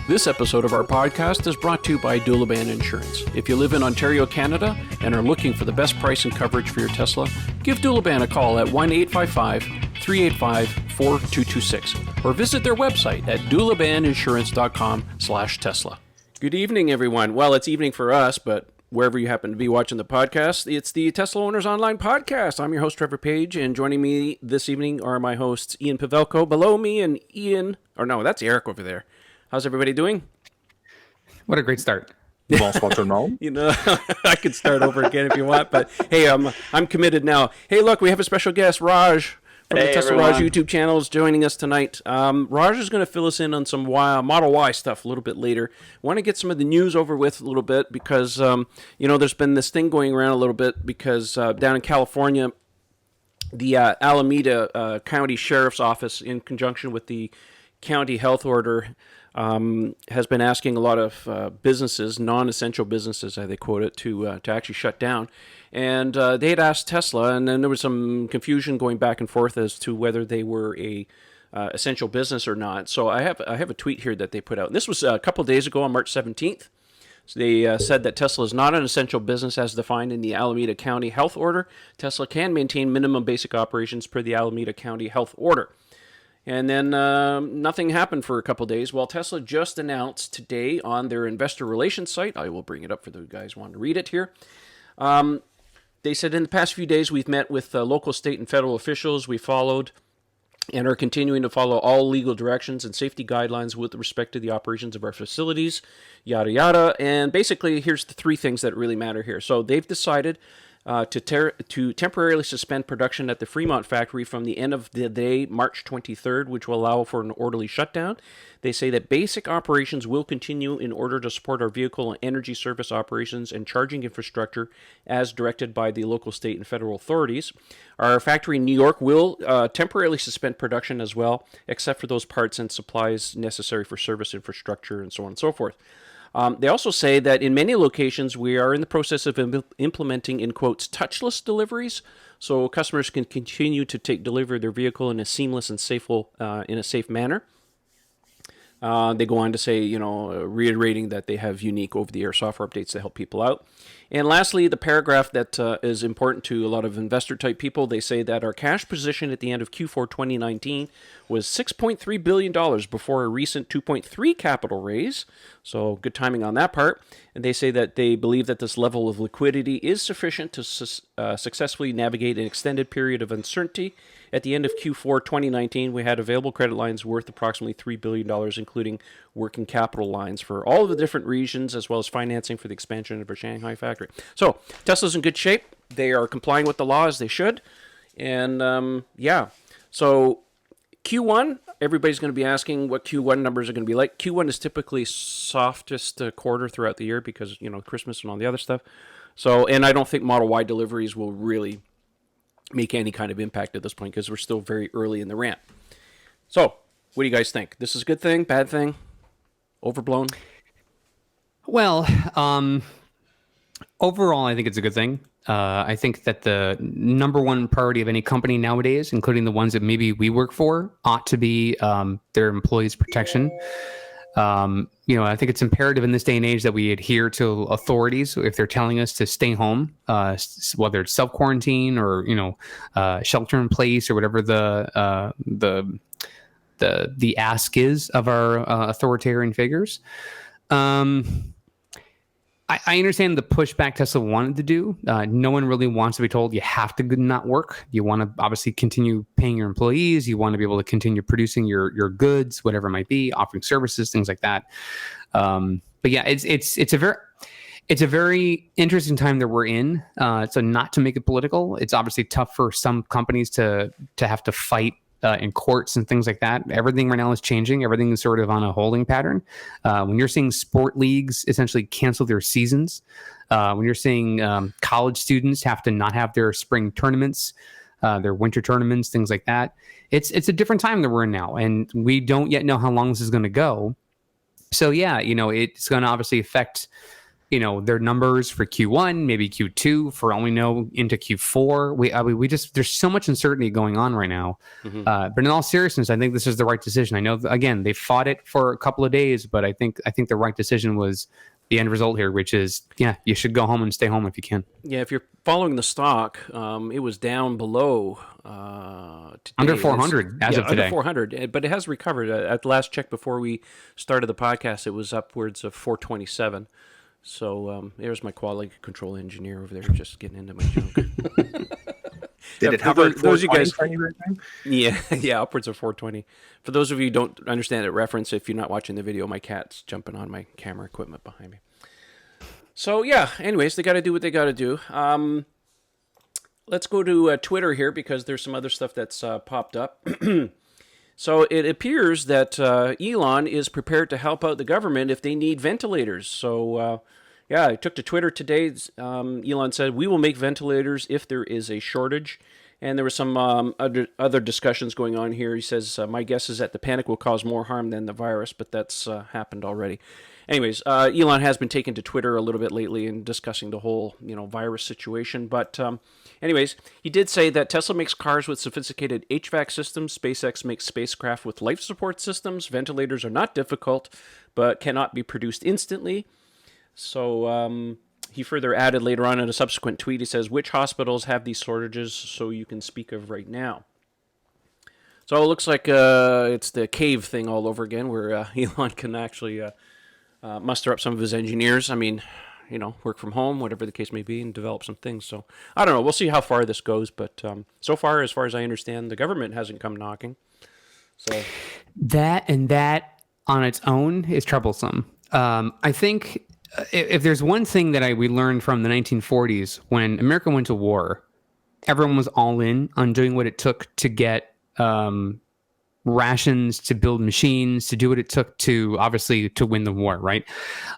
This episode of our podcast is brought to you by Dulaban Insurance. If you live in Ontario, Canada, and are looking for the best price and coverage for your Tesla, give Dulaban a call at 1-855-385-4226 or visit their website at dulabaninsurance.com/Tesla. Good evening, everyone. Well, it's evening for us, but wherever you happen to be watching the podcast, it's the Tesla Owners Online Podcast. I'm your host, Trevor Page, and joining me this evening are my hosts, Ian Pavelko, below me, and that's Eric over there. How's everybody doing? What a great start. Bon patron. You know, I could start over again if you want, but hey, I'm committed now. Hey, look, we have a special guest, Raj, from the Tesla everyone. Raj YouTube channel is joining us tonight. Raj is going to fill us in on some Model Y stuff a little bit later. Want to get some of the news over with a little bit because, there's been this thing going around a little bit because down in California, the Alameda County Sheriff's Office, in conjunction with the county health order, has been asking a lot of businesses, non-essential businesses, as they quote it, to actually shut down. And they had asked Tesla, and then there was some confusion going back and forth as to whether they were a essential business or not. So I have a tweet here that they put out. And this was a couple of days ago on March 17th. So they said that Tesla is not an essential business as defined in the Alameda County Health Order. Tesla can maintain minimum basic operations per the Alameda County Health Order. And then nothing happened for a couple of days. Well, Tesla just announced today on their investor relations site, I will bring it up for the guys who want to read it here. They said, in the past few days, we've met with local, state, and federal officials. We followed and are continuing to follow all legal directions and safety guidelines with respect to the operations of our facilities, yada, yada. And basically, here's the three things that really matter here. So they've decided to temporarily suspend production at the Fremont factory from the end of the day, March 23rd, which will allow for an orderly shutdown. They say that basic operations will continue in order to support our vehicle and energy service operations and charging infrastructure as directed by the local, state, and federal authorities. Our factory in New York will temporarily suspend production as well, except for those parts and supplies necessary for service infrastructure and so on and so forth. They also say that in many locations, we are in the process of implementing, in quotes, touchless deliveries, so customers can continue to take delivery of their vehicle in a seamless and safe manner. They go on to say, reiterating that they have unique over-the-air software updates to help people out. And lastly, the paragraph that is important to a lot of investor-type people, they say that our cash position at the end of Q4 2019 was $6.3 billion before a recent $2.3 capital raise. So good timing on that part. And they say that they believe that this level of liquidity is sufficient to successfully navigate an extended period of uncertainty. At the end of Q4 2019, we had available credit lines worth approximately $3 billion, including working capital lines for all of the different regions, as well as financing for the expansion of our Shanghai factory. So Tesla's in good shape. They are complying with the law as they should. And so Q1, everybody's going to be asking what Q1 numbers are going to be like. Q1 is typically softest quarter throughout the year because, Christmas and all the other stuff. So, and I don't think Model Y deliveries will really make any kind of impact at this point because we're still very early in the ramp. So, what do you guys think? This is a good thing, bad thing, overblown? Well, overall, I think it's a good thing. I think that the number one priority of any company nowadays, including the ones that maybe we work for, ought to be their employees' protection. I think it's imperative in this day and age that we adhere to authorities if they're telling us to stay home, whether it's self-quarantine or, shelter in place or whatever the ask is of our authoritarian figures. I understand the pushback Tesla wanted to do. No one really wants to be told you have to not work. You want to obviously continue paying your employees. You want to be able to continue producing your goods, whatever it might be, offering services, things like that. But yeah, it's a very interesting time that we're in. So not to make it political, it's obviously tough for some companies to have to fight in courts and things like that. Everything right now is changing. Everything is sort of on a holding pattern. When you're seeing sport leagues essentially cancel their seasons, when you're seeing college students have to not have their spring tournaments, their winter tournaments, things like that, it's a different time that we're in now, and we don't yet know how long this is going to go. So yeah, it's going to obviously affect their numbers for Q1, maybe Q2, for all we know, into Q4. We just, there's so much uncertainty going on right now. But in all seriousness, I think this is the right decision. I know, again, they fought it for a couple of days, but I think the right decision was the end result here, which is, you should go home and stay home if you can. Yeah, if you're following the stock, it was down below today. Under 400 as of today. Under 400, but it has recovered. At the last check before we started the podcast, it was upwards of 427. So there's my quality control engineer over there just getting into my junk. Did it hover at those you guys? 420? Yeah, upwards of 420. For those of you who don't understand that reference, if you're not watching the video, my cat's jumping on my camera equipment behind me. So yeah, anyways, they got to do what they got to do. Let's go to Twitter here because there's some other stuff that's popped up. So it appears that Elon is prepared to help out the government if they need ventilators. So I took to Twitter today. Elon said, "We will make ventilators if there is a shortage." And there were some other discussions going on here. He says, "My guess is that the panic will cause more harm than the virus," but that's happened already. Anyways, Elon has been taken to Twitter a little bit lately and discussing the whole, virus situation. But anyways, he did say that Tesla makes cars with sophisticated HVAC systems. SpaceX makes spacecraft with life support systems. Ventilators are not difficult, but cannot be produced instantly. So he further added later on in a subsequent tweet, he says, "Which hospitals have these shortages so you can speak of right now?" So it looks like it's the cave thing all over again where Elon can actually muster up some of his engineers. I mean, work from home, whatever the case may be, and develop some things. So I don't know. We'll see how far this goes. But so far, as I understand, the government hasn't come knocking. So that on its own is troublesome. I think if there's one thing that we learned from the 1940s, when America went to war, everyone was all in on doing what it took to get rations, to build machines, to do what it took to win the war, right?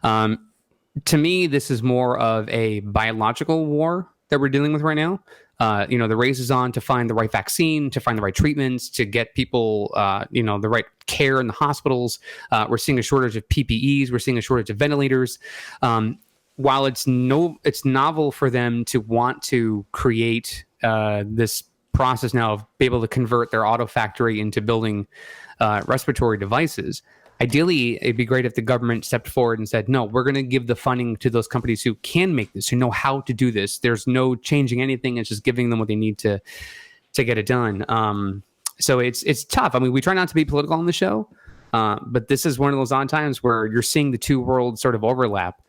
To me, this is more of a biological war that we're dealing with right now. The race is on to find the right vaccine, to find the right treatments, to get people, the right care in the hospitals. We're seeing a shortage of PPEs. We're seeing a shortage of ventilators. While it's novel for them to want to create this process now of be able to convert their auto factory into building respiratory devices. Ideally, it'd be great if the government stepped forward and said, no, we're going to give the funding to those companies who can make this, who know how to do this. There's no changing anything. It's just giving them what they need to get it done. So it's tough. I mean, we try not to be political on the show, but this is one of those odd times where you're seeing the two worlds sort of overlap.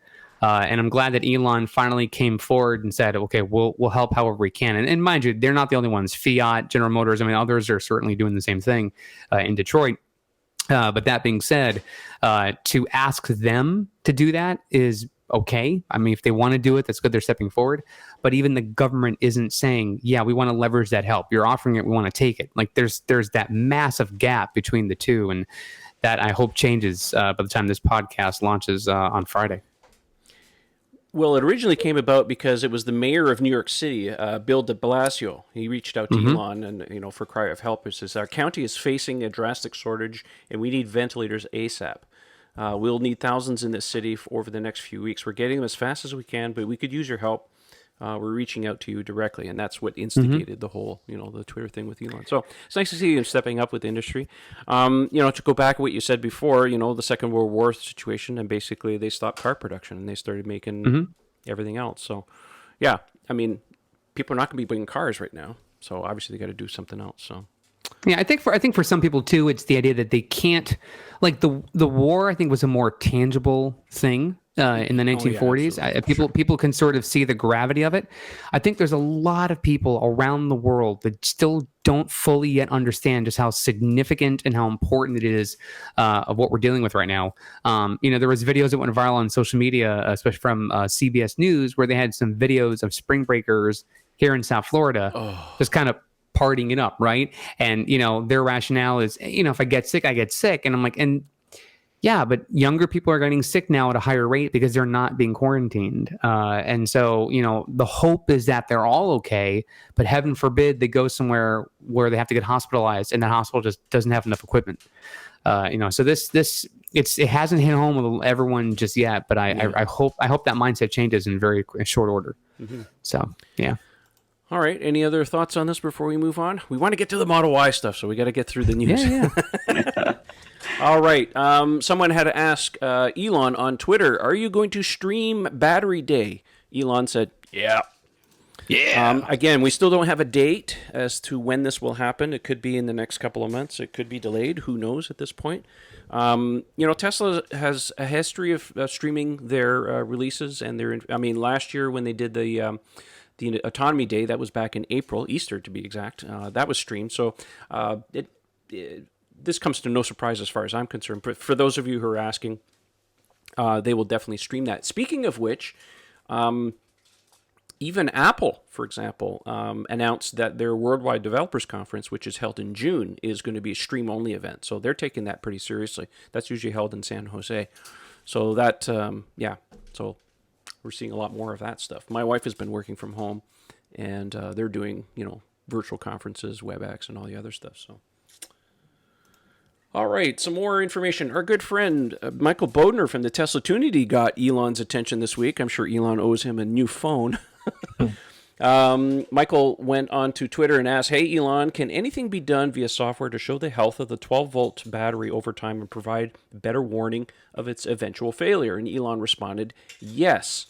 And I'm glad that Elon finally came forward and said, okay, we'll help however we can. And mind you, they're not the only ones. Fiat, General Motors, others are certainly doing the same thing in Detroit. But that being said, to ask them to do that is okay. I mean, if they want to do it, that's good. They're stepping forward. But even the government isn't saying, yeah, we want to leverage that help. You're offering it. We want to take it. Like there's that massive gap between the two. And that I hope changes by the time this podcast launches on Friday. Well, it originally came about because it was the mayor of New York City, Bill de Blasio. He reached out to Elon and, for cry of help. He says, our county is facing a drastic shortage and we need ventilators ASAP. We'll need thousands in this city over the next few weeks. We're getting them as fast as we can, but we could use your help. We're reaching out to you directly. And that's what instigated the whole, the Twitter thing with Elon. So it's nice to see him stepping up with the industry. To go back to what you said before, the Second World War situation, and basically they stopped car production and they started making everything else. So, yeah, I mean, people are not going to be buying cars right now. So obviously they got to do something else. So. Yeah, I think for some people too, it's the idea that they can't, like the war, I think was a more tangible thing in the 1940s. People can sort of see the gravity of it. I think there's a lot of people around the world that still don't fully yet understand just how significant and how important it is of what we're dealing with right now. There was videos that went viral on social media, especially from CBS News, where they had some videos of spring breakers here in South Florida, just kind of partying it up, right? And their rationale is, if I get sick, I get sick. And I'm like, yeah, but younger people are getting sick now at a higher rate because they're not being quarantined. And so, the hope is that they're all okay, but heaven forbid they go somewhere where they have to get hospitalized and that hospital just doesn't have enough equipment. So this it hasn't hit home with everyone just yet, but I hope that mindset changes in very short order. So yeah. All right. Any other thoughts on this before we move on? We want to get to the Model Y stuff, so we got to get through the news. Yeah. All right. Someone had to ask Elon on Twitter, are you going to stream Battery Day? Elon said, yeah. Yeah. Again, we still don't have a date as to when this will happen. It could be in the next couple of months. It could be delayed. Who knows at this point? Tesla has a history of streaming their releases and their. I mean, last year when they did the Autonomy Day, that was back in April, Easter to be exact. That was streamed. So this comes to no surprise as far as I'm concerned. But for those of you who are asking, they will definitely stream that. Speaking of which. Even Apple, for example, announced that their Worldwide Developers Conference, which is held in June, is going to be a stream-only event. So they're taking that pretty seriously. That's usually held in San Jose. So that, so we're seeing a lot more of that stuff. My wife has been working from home, and they're doing, virtual conferences, WebEx, and all the other stuff. So, all right, some more information. Our good friend Michael Bodner from the Tesla Tunity got Elon's attention this week. I'm sure Elon owes him a new phone. Michael went on to Twitter and asked, hey, Elon, can anything be done via software to show the health of the 12-volt battery over time and provide better warning of its eventual failure? And Elon responded, yes.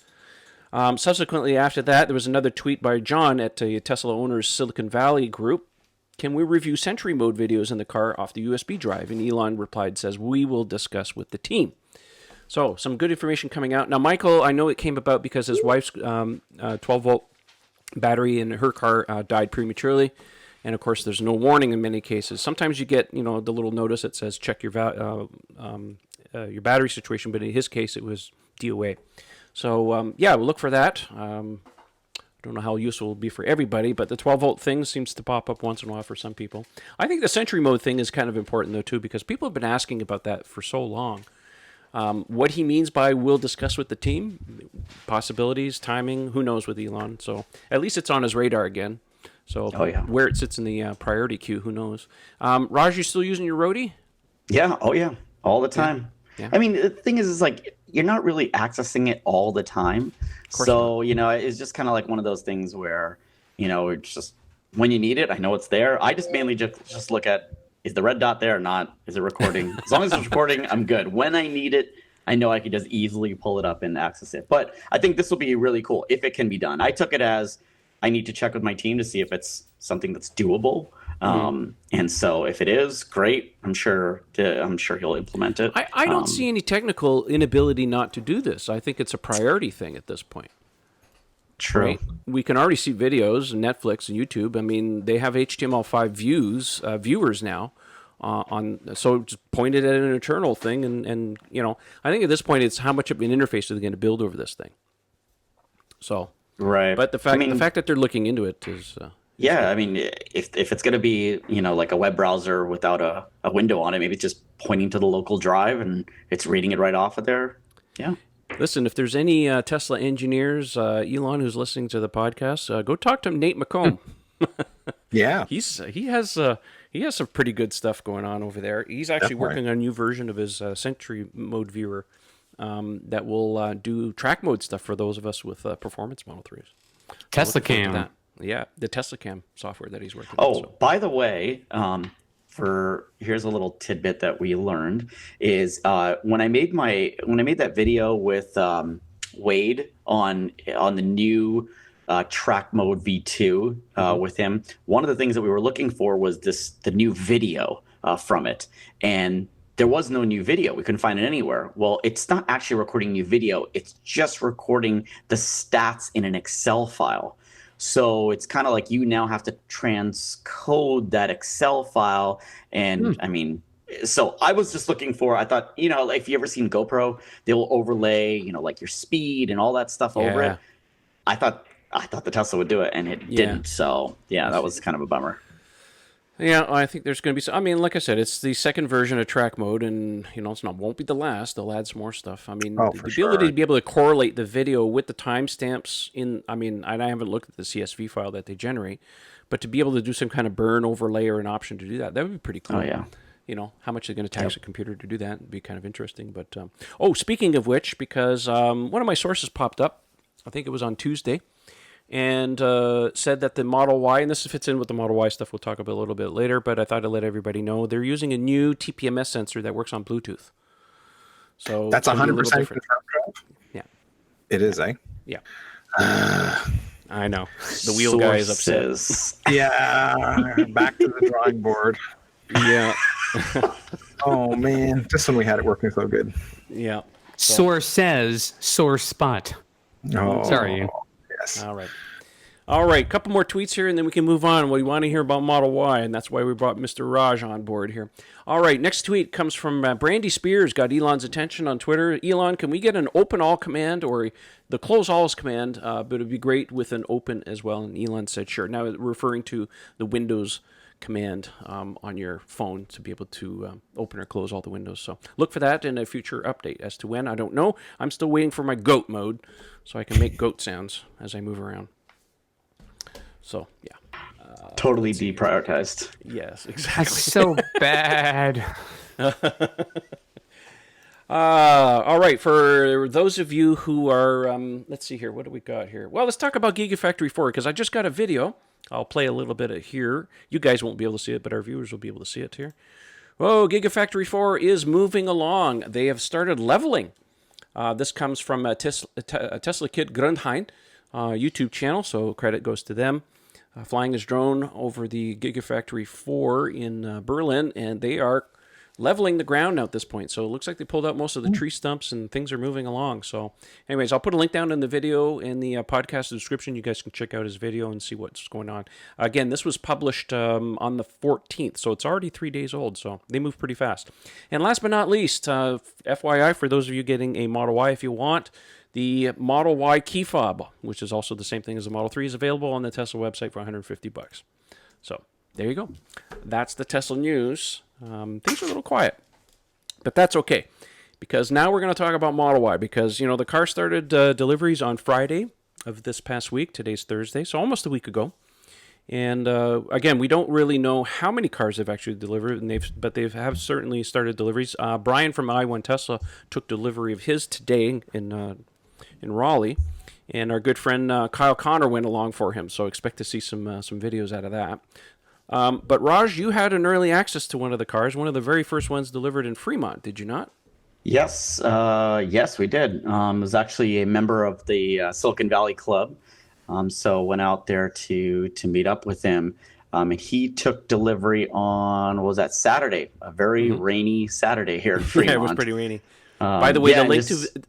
Subsequently, after that, there was another tweet by John at a Tesla Owners Silicon Valley group. Can we review Sentry Mode videos in the car off the USB drive? And Elon replied, says, we will discuss with the team. So, some good information coming out. Now, Michael, I know it came about because his wife's 12-volt battery in her car died prematurely. And, of course, there's no warning in many cases. Sometimes you get, the little notice that says check your your battery situation. But in his case, it was DOA. So, we'll look for that. I don't know how useful it will be for everybody, but the 12-volt thing seems to pop up once in a while for some people. I think the Sentry Mode thing is kind of important, though, too, because people have been asking about that for so long. What he means by we'll discuss with the team, possibilities, timing, who knows with Elon. So at least it's on his radar again. So where it sits in the priority queue, who knows. Raj, you still using your roadie? Yeah. Oh, yeah. All the time. Yeah. I mean, the thing is like, you're not really accessing it all the time. So, it's just kind of like one of those things where, it's just when you need it, I know it's there. I just mainly just look at, is the red dot there or not? Is it recording? As long as it's recording, I'm good. When I need it, I know I can just easily pull it up and access it. But I think this will be really cool if it can be done. I took it as I need to check with my team to see if it's something that's doable. And so if it is, great. I'm sure he'll implement it. I don't see any technical inability not to do this. I think it's a priority thing at this point. True. Right? We can already see videos on Netflix and YouTube. I mean, they have HTML5 viewers now. So just point it at an internal thing, and I think at this point it's how much of an interface are they going to build over this thing. So right, but the fact that they're looking into it is. I mean, if it's going to be like a web browser without a window on it, maybe it's just pointing to the local drive and it's reading it right off of there. Yeah. Listen, if there's any Tesla engineers, Elon, who's listening to the podcast, go talk to Nate McComb. Yeah, he has some pretty good stuff going on over there. He's actually working on a new version of his Sentry Mode viewer that will do track mode stuff for those of us with performance Model 3s. Tesla Cam. Yeah, the Tesla Cam software that he's working on. Oh, by the way, here's a little tidbit that we learned is when I made that video with Wade on the new track mode V2 with him, one of the things that we were looking for was the new video from it, and there was no new video. We couldn't find it anywhere. Well, it's not actually recording new video. It's just recording the stats in an Excel file. So it's kind of like you now have to transcode that Excel file. And I mean, so I was just looking for, I thought, if you ever seen GoPro, they will overlay, like your speed and all that stuff over it. I thought the Tesla would do it, and it didn't. So yeah, that was kind of a bummer. Yeah, I think there's going to be some. I mean, like I said, it's the second version of track mode, and won't be the last. They'll add some more stuff. I mean, the ability to be able to correlate the video with the timestamps I haven't looked at the CSV file that they generate, but to be able to do some kind of burn overlay or an option to do that would be pretty cool. Oh yeah. you know, how much they're going to tax a computer to do that. It'd be kind of interesting. But oh, speaking of which, because one of my sources popped up, I think it was on Tuesday, and said that the Model Y, and this fits in with the Model Y stuff we'll talk about a little bit later, but I thought I'd let everybody know they're using a new TPMS sensor that works on Bluetooth. So That's 100% confirmed. Yeah, it is, eh? Yeah. I know. The wheel guy is upset. Yeah, back to the drawing board. Yeah. Oh, man. Just when we had it working so good. Yeah. Source says, sore spot. Oh, Sorry. Yes. All right. All right. Couple more tweets here, and then we can move on. We want to hear about Model Y, and that's why we brought Mr. Raj on board here. All right. Next tweet comes from Brandy Spears. Got Elon's attention on Twitter. Elon, can we get an open all command or the close alls command? But it'd be great with an open as well. And Elon said, sure. Now referring to the Windows command on your phone to be able to open or close all the windows. So look for that in a future update. As to when, I don't know. I'm still waiting for my goat mode so I can make goat sounds as I move around. So, yeah. Totally deprioritized. Yes, exactly. That's so bad. All right, for those of you who are, let's see here, what do we got here? Well, let's talk about Gigafactory 4, because I just got a video. I'll play a little bit of here. You guys won't be able to see it, but our viewers will be able to see it here. Whoa, Gigafactory 4 is moving along. They have started leveling. This comes from Tesla Kid Grundheim YouTube channel, so credit goes to them. Flying his drone over the Gigafactory 4 in Berlin, and they are leveling the ground now at this point. So it looks like they pulled out most of the tree stumps and things are moving along. So anyways, I'll put a link down in the video in the podcast description. You guys can check out his video and see what's going on. Again, this was published on the 14th, so it's already 3 days old. So they move pretty fast. And last but not least, FYI, for those of you getting a Model Y, if you want, the Model Y key fob, which is also the same thing as the Model 3, is available on the Tesla website for $150. So there you go. That's the Tesla news. Things are a little quiet, but that's okay, because now we're going to talk about Model Y, because, you know, the car started deliveries on Friday of this past week. Today's Thursday, so almost a week ago. And again, we don't really know how many cars they've actually delivered, and they have certainly started deliveries. Brian from I1 Tesla took delivery of his today in Raleigh, and our good friend Kyle Connor went along for him. So expect to see some videos out of that. But Raj, you had an early access to one of the cars, one of the very first ones delivered in Fremont, did you not? Yes, yes, we did. I was actually a member of the Silicon Valley Club, so went out there to meet up with him. And he took delivery on, what was that, Saturday, a very rainy Saturday here in Fremont. Yeah, it was pretty rainy. By the way, yeah,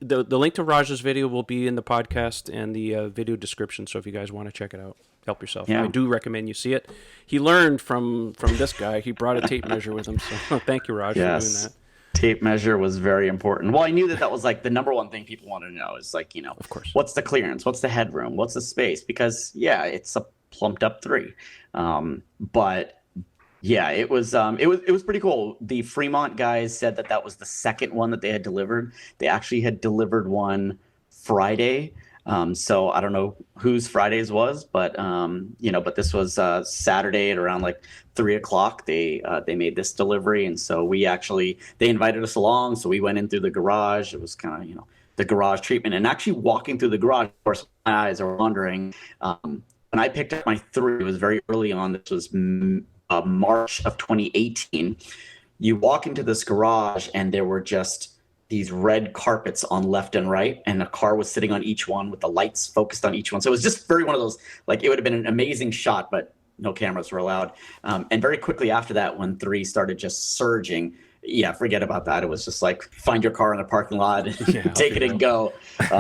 the link to Raj's video will be in the podcast and the video description. So if you guys want to check it out, help yourself. Yeah. I do recommend you see it. He learned from this guy. He brought a tape measure with him. So thank you, Raj, for doing that. Tape measure was very important. Well, I knew that was like the number one thing people want to know is, like, you know, of course, what's the clearance, what's the headroom, what's the space? Because yeah, it's a plumped up 3, but. Yeah, it was pretty cool. The Fremont guys said that was the second one that they had delivered. They actually had delivered one Friday. So I don't know whose Fridays was, but you know, but this was Saturday at around like 3:00. They made this delivery, and so they invited us along. So we went in through the garage. It was kind of, you know, the garage treatment, and actually walking through the garage, of course, my eyes are wandering. When I picked up my 3, it was very early on. This was March of 2018. You walk into this garage and there were just these red carpets on left and right, and a car was sitting on each one with the lights focused on each one. So it was just very one of those, like, it would have been an amazing shot, but no cameras were allowed. And very quickly after that, when 3 started just surging, yeah, forget about that. It was just like, find your car in the parking lot, and take it and go.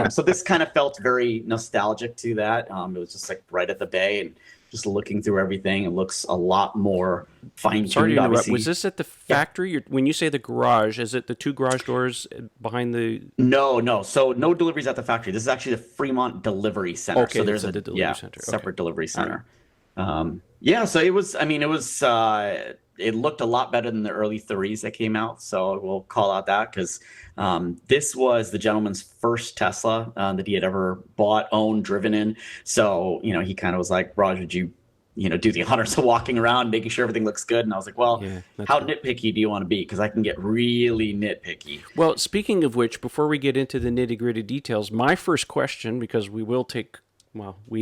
So this kind of felt very nostalgic to that. It was just like right at the bay, and just looking through everything, it looks a lot more fine-tuned. Sorry to interrupt. Obviously. Was this at the factory? Yeah. When you say the garage, is it the 2 garage doors behind the... No. So no deliveries at the factory. This is actually the Fremont Delivery Center. Okay, so there's a delivery center. Separate delivery center. Yeah, so it was, I mean, it looked a lot better than the early 3s that came out. So we'll call out that, because this was the gentleman's first Tesla that he had ever bought, owned, driven in. So, you know, he kind of was like, Raj, would you do the honors of walking around, making sure everything looks good. And I was like, well, Yeah, that's how good. nitpicky do you want to be? Because I can get really nitpicky. Well, speaking of which, before we get into the nitty-gritty details, my first question, because we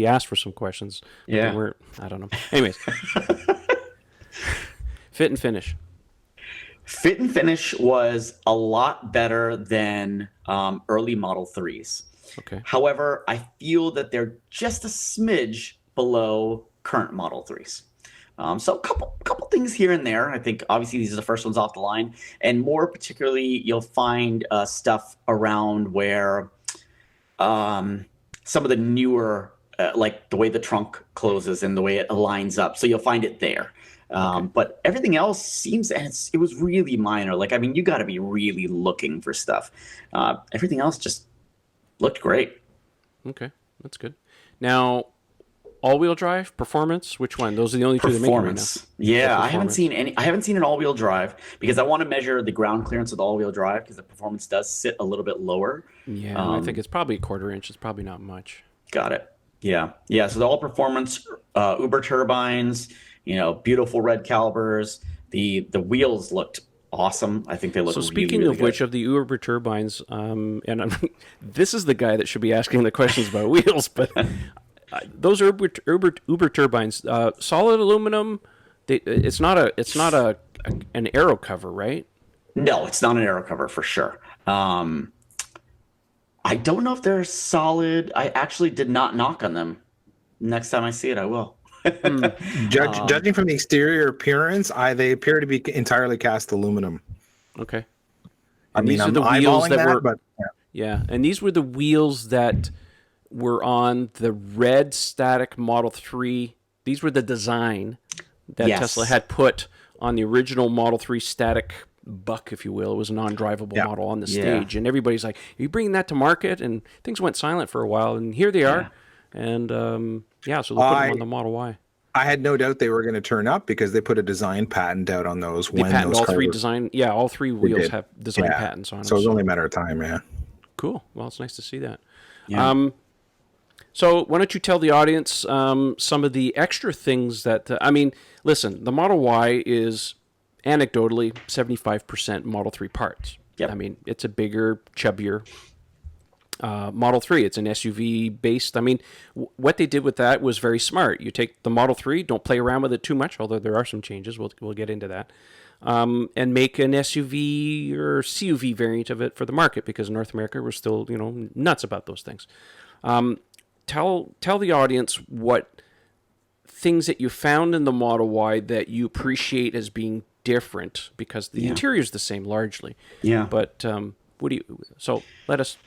asked for some questions. But Yeah. I don't know. Anyways, fit and finish. Fit and finish was a lot better than early Model 3s. Okay. However, I feel that they're just a smidge below current Model 3s. So a couple things here and there. I think obviously these are the first ones off the line, and more particularly, you'll find stuff around where some of the newer, like the way the trunk closes and the way it lines up. So you'll find it there. But everything else seems, and it was really minor. Like, I mean, you got to be really looking for stuff. Everything else just looked great. Okay, that's good. Now, all-wheel drive, performance, which one? Those are the only two they're making right now. Performance. Yeah, I haven't seen an all-wheel drive because I want to measure the ground clearance of the all-wheel drive because the performance does sit a little bit lower. Yeah, I think it's probably a quarter inch. It's probably not much. Got it. Yeah. So the all performance Uber turbines, beautiful red calipers. The wheels looked awesome. I think they look. So really, speaking really of which, good. of the Uber turbines, this is the guy that should be asking the questions about wheels, but those Uber turbines, solid aluminum. It's not an aero cover, right? No, it's not an aero cover for sure. I don't know if they're solid. I actually did not knock on them. Next time I see it, I will. Judging from the exterior appearance, they appear to be entirely cast aluminum. Okay. I And mean, these are I'm the wheels eyeballing that that, were, but yeah, and these were the wheels that were on the red static Model 3. These were the design that Yes. Tesla had put on the original Model 3 static buck, if you will. It was a non-drivable model on the stage, and everybody's like, "Are you bringing that to market?" And things went silent for a while, and here they are. And so they put them on the Model Y. I had no doubt they were going to turn up because they put a design patent out on those. They when patent those all cars three were- design. Yeah, all three wheels did. have design patents on them. So it was only a matter of time, yeah. Cool. Well, it's nice to see that. Yeah. So why don't you tell the audience some of the extra things that listen, the Model Y is anecdotally 75% Model 3 parts. Yep. I mean, it's a bigger, chubbier Model 3. It's an SUV based. I mean, what they did with that was very smart. You take the Model 3, don't play around with it too much, although there are some changes. We'll get into that. And make an SUV or CUV variant of it for the market, because in North America we're still, nuts about those things. Tell the audience what things that you found in the Model Y that you appreciate as being different, because the interior is the same largely. Yeah. But let us.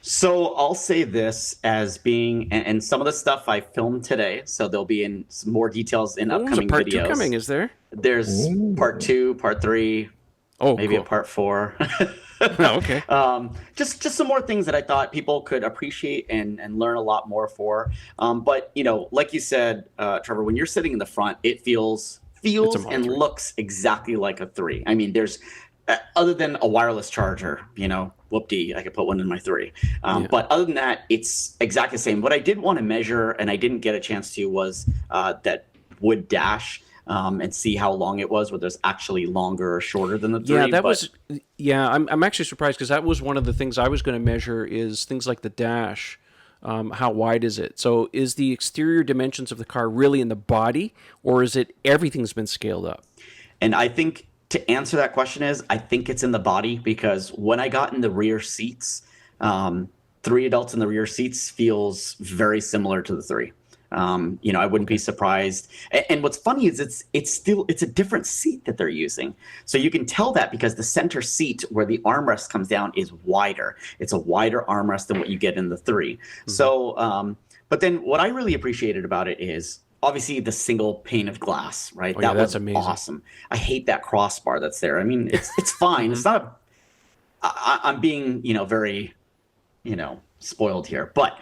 So I'll say this as being, and some of the stuff I filmed today, so there'll be in some more details in There's a upcoming part videos. 2 coming, is there? There's part 2, part 3, Oh, maybe cool. a part 4. Oh, okay. Just some more things that I thought people could appreciate and learn a lot more for. But like you said, Trevor, when you're sitting in the front, it feels Model and 3. looks exactly like a 3. I mean, there's other than a wireless charger, whoop-dee, I could put one in my 3. But other than that, it's exactly the same. What I did want to measure, and I didn't get a chance to, was that wood dash. And see how long it was, whether it's actually longer or shorter than the 3. I'm actually surprised, because that was one of the things I was going to measure, is things like the dash. How wide is it? So is the exterior dimensions of the car really in the body, or is it everything's been scaled up? And I think to answer that question I think it's in the body, because when I got in the rear seats, 3 adults in the rear seats feels very similar to the 3. I wouldn't be surprised. And what's funny is it's a different seat that they're using. So you can tell that because the center seat where the armrest comes down is wider. It's a wider armrest than what you get in the 3. Mm-hmm. So, but then what I really appreciated about it is obviously the single pane of glass, right? Oh, yeah, that's amazing. Awesome. I hate that crossbar that's there. I mean, it's fine. It's not I'm being, very, spoiled here, but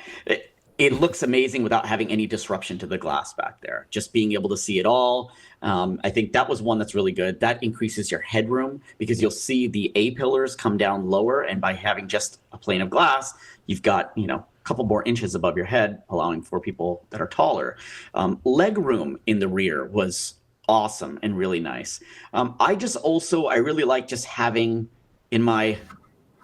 it looks amazing without having any disruption to the glass back there. Just being able to see it all. I think that was one that's really good. That increases your headroom because you'll see the A pillars come down lower. And by having just a plane of glass, you've got, couple more inches above your head, allowing for people that are taller. Leg room in the rear was awesome and really nice. I really like just having in my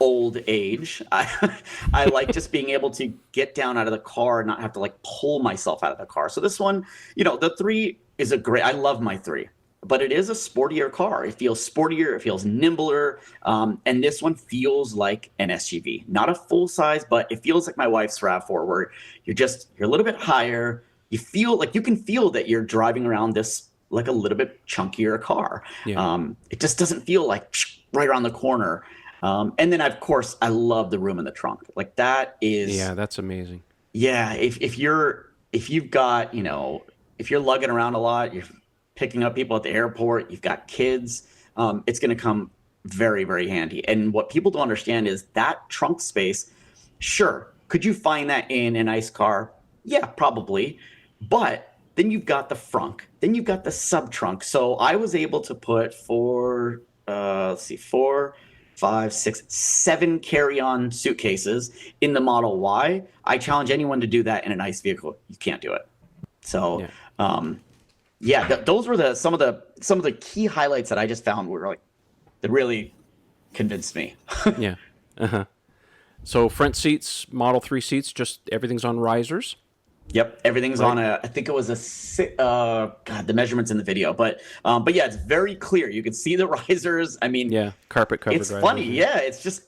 old age, I like just being able to get down out of the car and not have to like pull myself out of the car. So this one, the 3 is I love my 3, but it is a sportier car. It feels sportier, it feels nimbler, and this one feels like an SUV, not a full size, but it feels like my wife's RAV4, where you're a little bit higher. You can feel that you're driving around this like a little bit chunkier car. Yeah. It just doesn't feel like right around the corner. And then, of course, I love the room in the trunk. Like that is, yeah, that's amazing. Yeah, if you're lugging around a lot, you're picking up people at the airport, you've got kids, it's going to come very, very handy. And what people don't understand is that trunk space. Sure, could you find that in a nice car? Yeah, probably. But then you've got the frunk, then you've got the sub trunk. So I was able to put 4, 5, 6, 7 carry-on suitcases in the Model Y. I challenge anyone to do that in a nice vehicle. You can't do it. So, those were some of the key highlights that I just found were like that really convinced me. Yeah. Uh-huh. So front seats, Model 3 seats, just everything's on risers. Yep, everything's on I think it was the measurements in the video, but yeah, it's very clear. You can see the risers. I mean, yeah, carpet covered. It's funny, yeah. It's just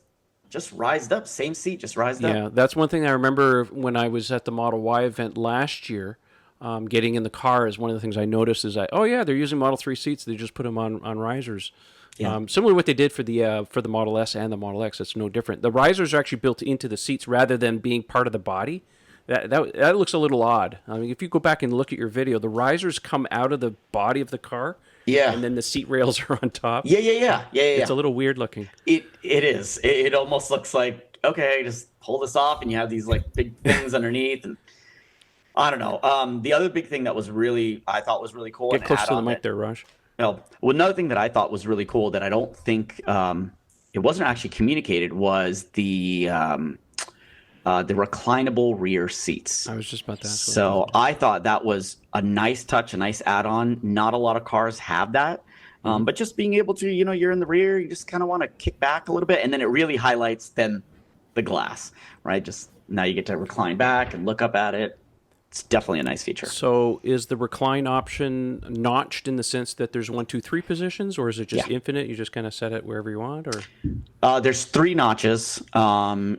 rised up, same seat, just rised up. Yeah, that's one thing I remember when I was at the Model Y event last year. Getting in the car is one of the things I noticed is they're using Model 3 seats. They just put them on risers. Yeah. Similar to what they did for the Model S and the Model X. It's no different. The risers are actually built into the seats rather than being part of the body. That looks a little odd. I mean, if you go back and look at your video, the risers come out of the body of the car. Yeah. And then the seat rails are on top. Yeah. It's a little weird looking. It is. It almost looks like, okay, just pull this off and you have these like big things underneath. And I don't know. The other big thing that I thought was really cool. Get close to the mic there, Raj. Well, another thing that I thought was really cool that I don't think it wasn't actually communicated was the reclinable rear seats. I was just about to ask. So I thought that was a nice touch, a nice add-on. Not a lot of cars have that. But just being able to, you're in the rear, you just kind of want to kick back a little bit. And then it really highlights then the glass, right? Just now you get to recline back and look up at it. It's definitely a nice feature. So is the recline option notched in the sense that there's 1, 2, 3 positions, or is it just infinite? You just kind of set it wherever you want, or? There's 3 notches.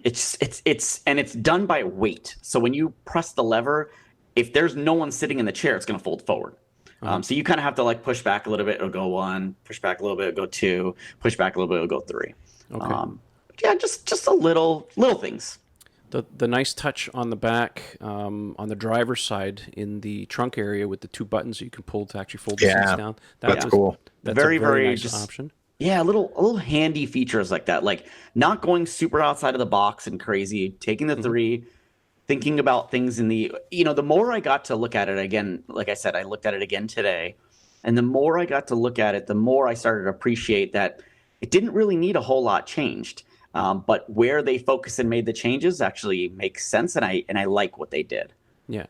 It's done by weight. So when you press the lever, if there's no one sitting in the chair, it's going to fold forward. So you kind of have to like push back a little bit, it'll go 1, push back a little bit, it'll go 2, push back a little bit, it'll go 3. Okay. Just a little things. The nice touch on the back, on the driver's side in the trunk area with the 2 buttons that you can pull to actually fold the seats down. That's cool. That's very nice option. Yeah, little handy features like that. Like not going super outside of the box and crazy, taking the 3, thinking about things in the, the more I got to look at it again, like I said, I looked at it again today. And the more I got to look at it, the more I started to appreciate that it didn't really need a whole lot changed. But where they focused and made the changes actually makes sense, and I like what they did. Yeah.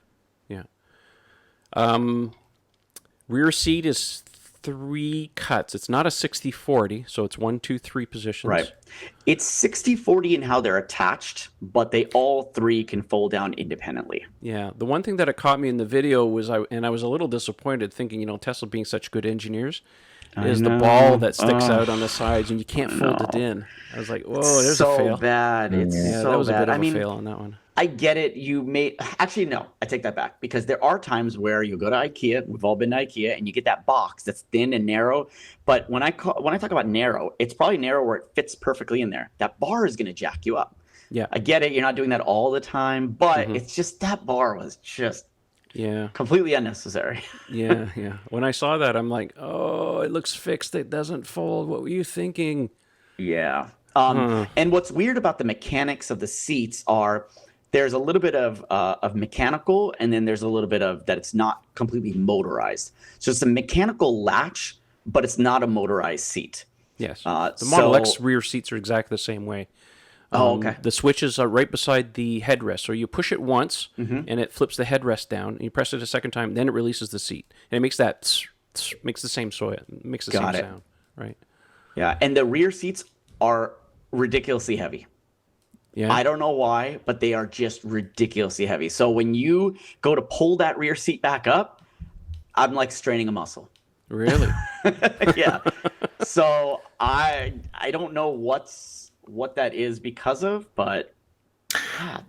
Rear seat is 3 cuts. It's not a 60-40, so it's 1, 2, 3 positions. Right. It's 60-40 in how they're attached, but they all 3 can fold down independently. Yeah. The one thing that it caught me in the video was I was a little disappointed, thinking Tesla being such good engineers. Is the ball that sticks out on the sides, and you can't fold it in. I was like, whoa, there's a fail. Bad. It's so bad. That was a bit of a fail on that one. I get it. Actually, no, I take that back, because there are times where you go to IKEA, we've all been to IKEA, and you get that box that's thin and narrow. But when I talk about narrow, it's probably narrow where it fits perfectly in there. That bar is going to jack you up. Yeah. I get it. You're not doing that all the time, but it's just that bar was just completely unnecessary. Yeah. When I saw that, I'm like, oh, it looks fixed. It doesn't fold. What were you thinking? Yeah. And what's weird about the mechanics of the seats are there's a little bit of mechanical, and then there's a little bit of that it's not completely motorized. So it's a mechanical latch, but it's not a motorized seat. Yes. The Model X rear seats are exactly the same way. Okay. The switches are right beside the headrest. So you push it once, Mm-hmm. and it flips the headrest down. And you press it a second time, then it releases the seat. And it makes that makes the same Got it. sound, right? Yeah, and the rear seats are ridiculously heavy. Yeah. I don't know why, but they are just ridiculously heavy. So when you go to pull that rear seat back up, I'm like straining a muscle. Really? Yeah. So I don't know what that is because of, but God.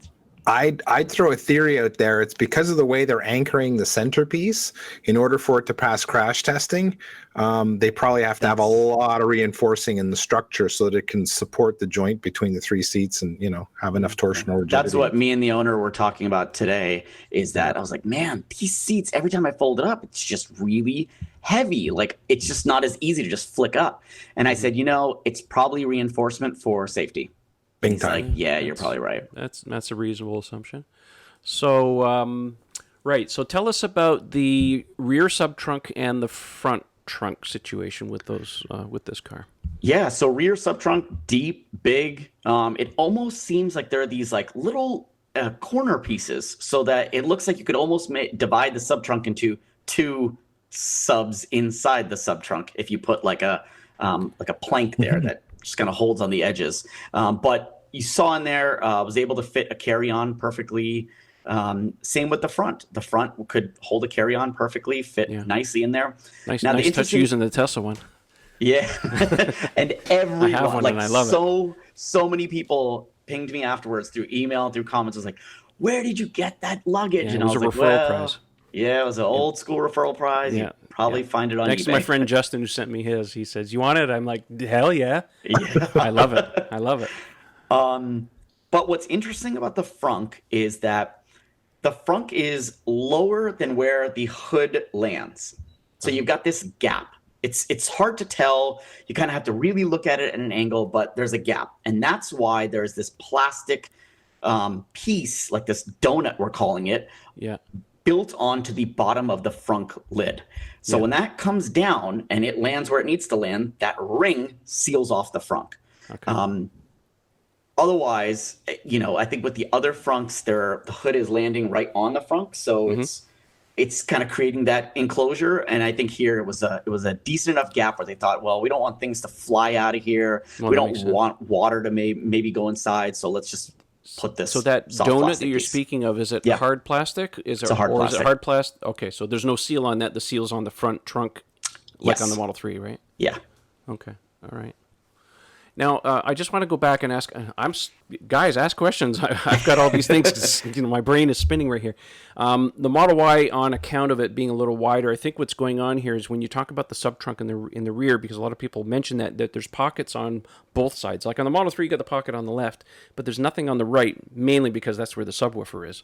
I'd throw a theory out there. It's because of the way they're anchoring the centerpiece. In order for it to pass crash testing, they probably have to have a lot of reinforcing in the structure so that it can support the joint between the three seats and, have enough torsional rigidity. That's what me and the owner were talking about today, is that I was like, man, these seats, every time I fold it up, it's just really heavy. Like, it's just not as easy to just flick up. And I said, it's probably reinforcement for safety. Big He's time. like, yeah, you're probably right. That's a reasonable assumption. So, right. So tell us about the rear sub trunk and the front trunk situation with those with this car. Yeah, so rear sub trunk, deep, big. It almost seems like there are these like little corner pieces, so that it looks like you could almost divide the sub trunk into two subs inside the sub trunk if you put like a plank there that just kind of holds on the edges. But you saw in there, was able to fit a carry-on perfectly. Same with the front. The front could hold a carry-on perfectly, fit nicely in there. Nice touch interesting using the Tesla one. Yeah. And everyone, I have one like and I love so many people pinged me afterwards through email, through comments. I was like, where did you get that luggage? Yeah, and it was I was a like, referral well, prize. yeah, it was an old school referral prize. Yeah. You probably find it on Next eBay. to my friend Justin, who sent me his, he says, "You want it?" I'm like, "Hell yeah!" Yeah. I love it. I love it. But what's interesting about the frunk is that the frunk is lower than where the hood lands. So you've got this gap. It's hard to tell. You kind of have to really look at it at an angle, but there's a gap. And that's why there's this plastic piece, like this donut, we're calling it, Yeah. built onto the bottom of the frunk lid. So when that comes down and it lands where it needs to land, that ring seals off the frunk. Okay. Otherwise, I think with the other frunks, the hood is landing right on the frunk, so it's kind of creating that enclosure. And I think here it was a decent enough gap where they thought, well, we don't want things to fly out of here. Well, we that don't makes sense. want water to maybe go inside, so let's just put this. So that soft donut plastic that you're piece. speaking of, is it Yeah. hard plastic? Is It's a hard or is it plastic. hard plastic? Okay, so there's no seal on that. The seal's on the front trunk, like Yes. on the Model 3, right? Yeah. Okay. All right. Now, I just want to go back and ask. Guys, ask questions. I've got all these things. 'Cause, my brain is spinning right here. The Model Y, on account of it being a little wider, I think what's going on here is when you talk about the sub trunk in the rear, because a lot of people mention that there's pockets on both sides. Like on the Model 3, you got the pocket on the left, but there's nothing on the right, mainly because that's where the subwoofer is.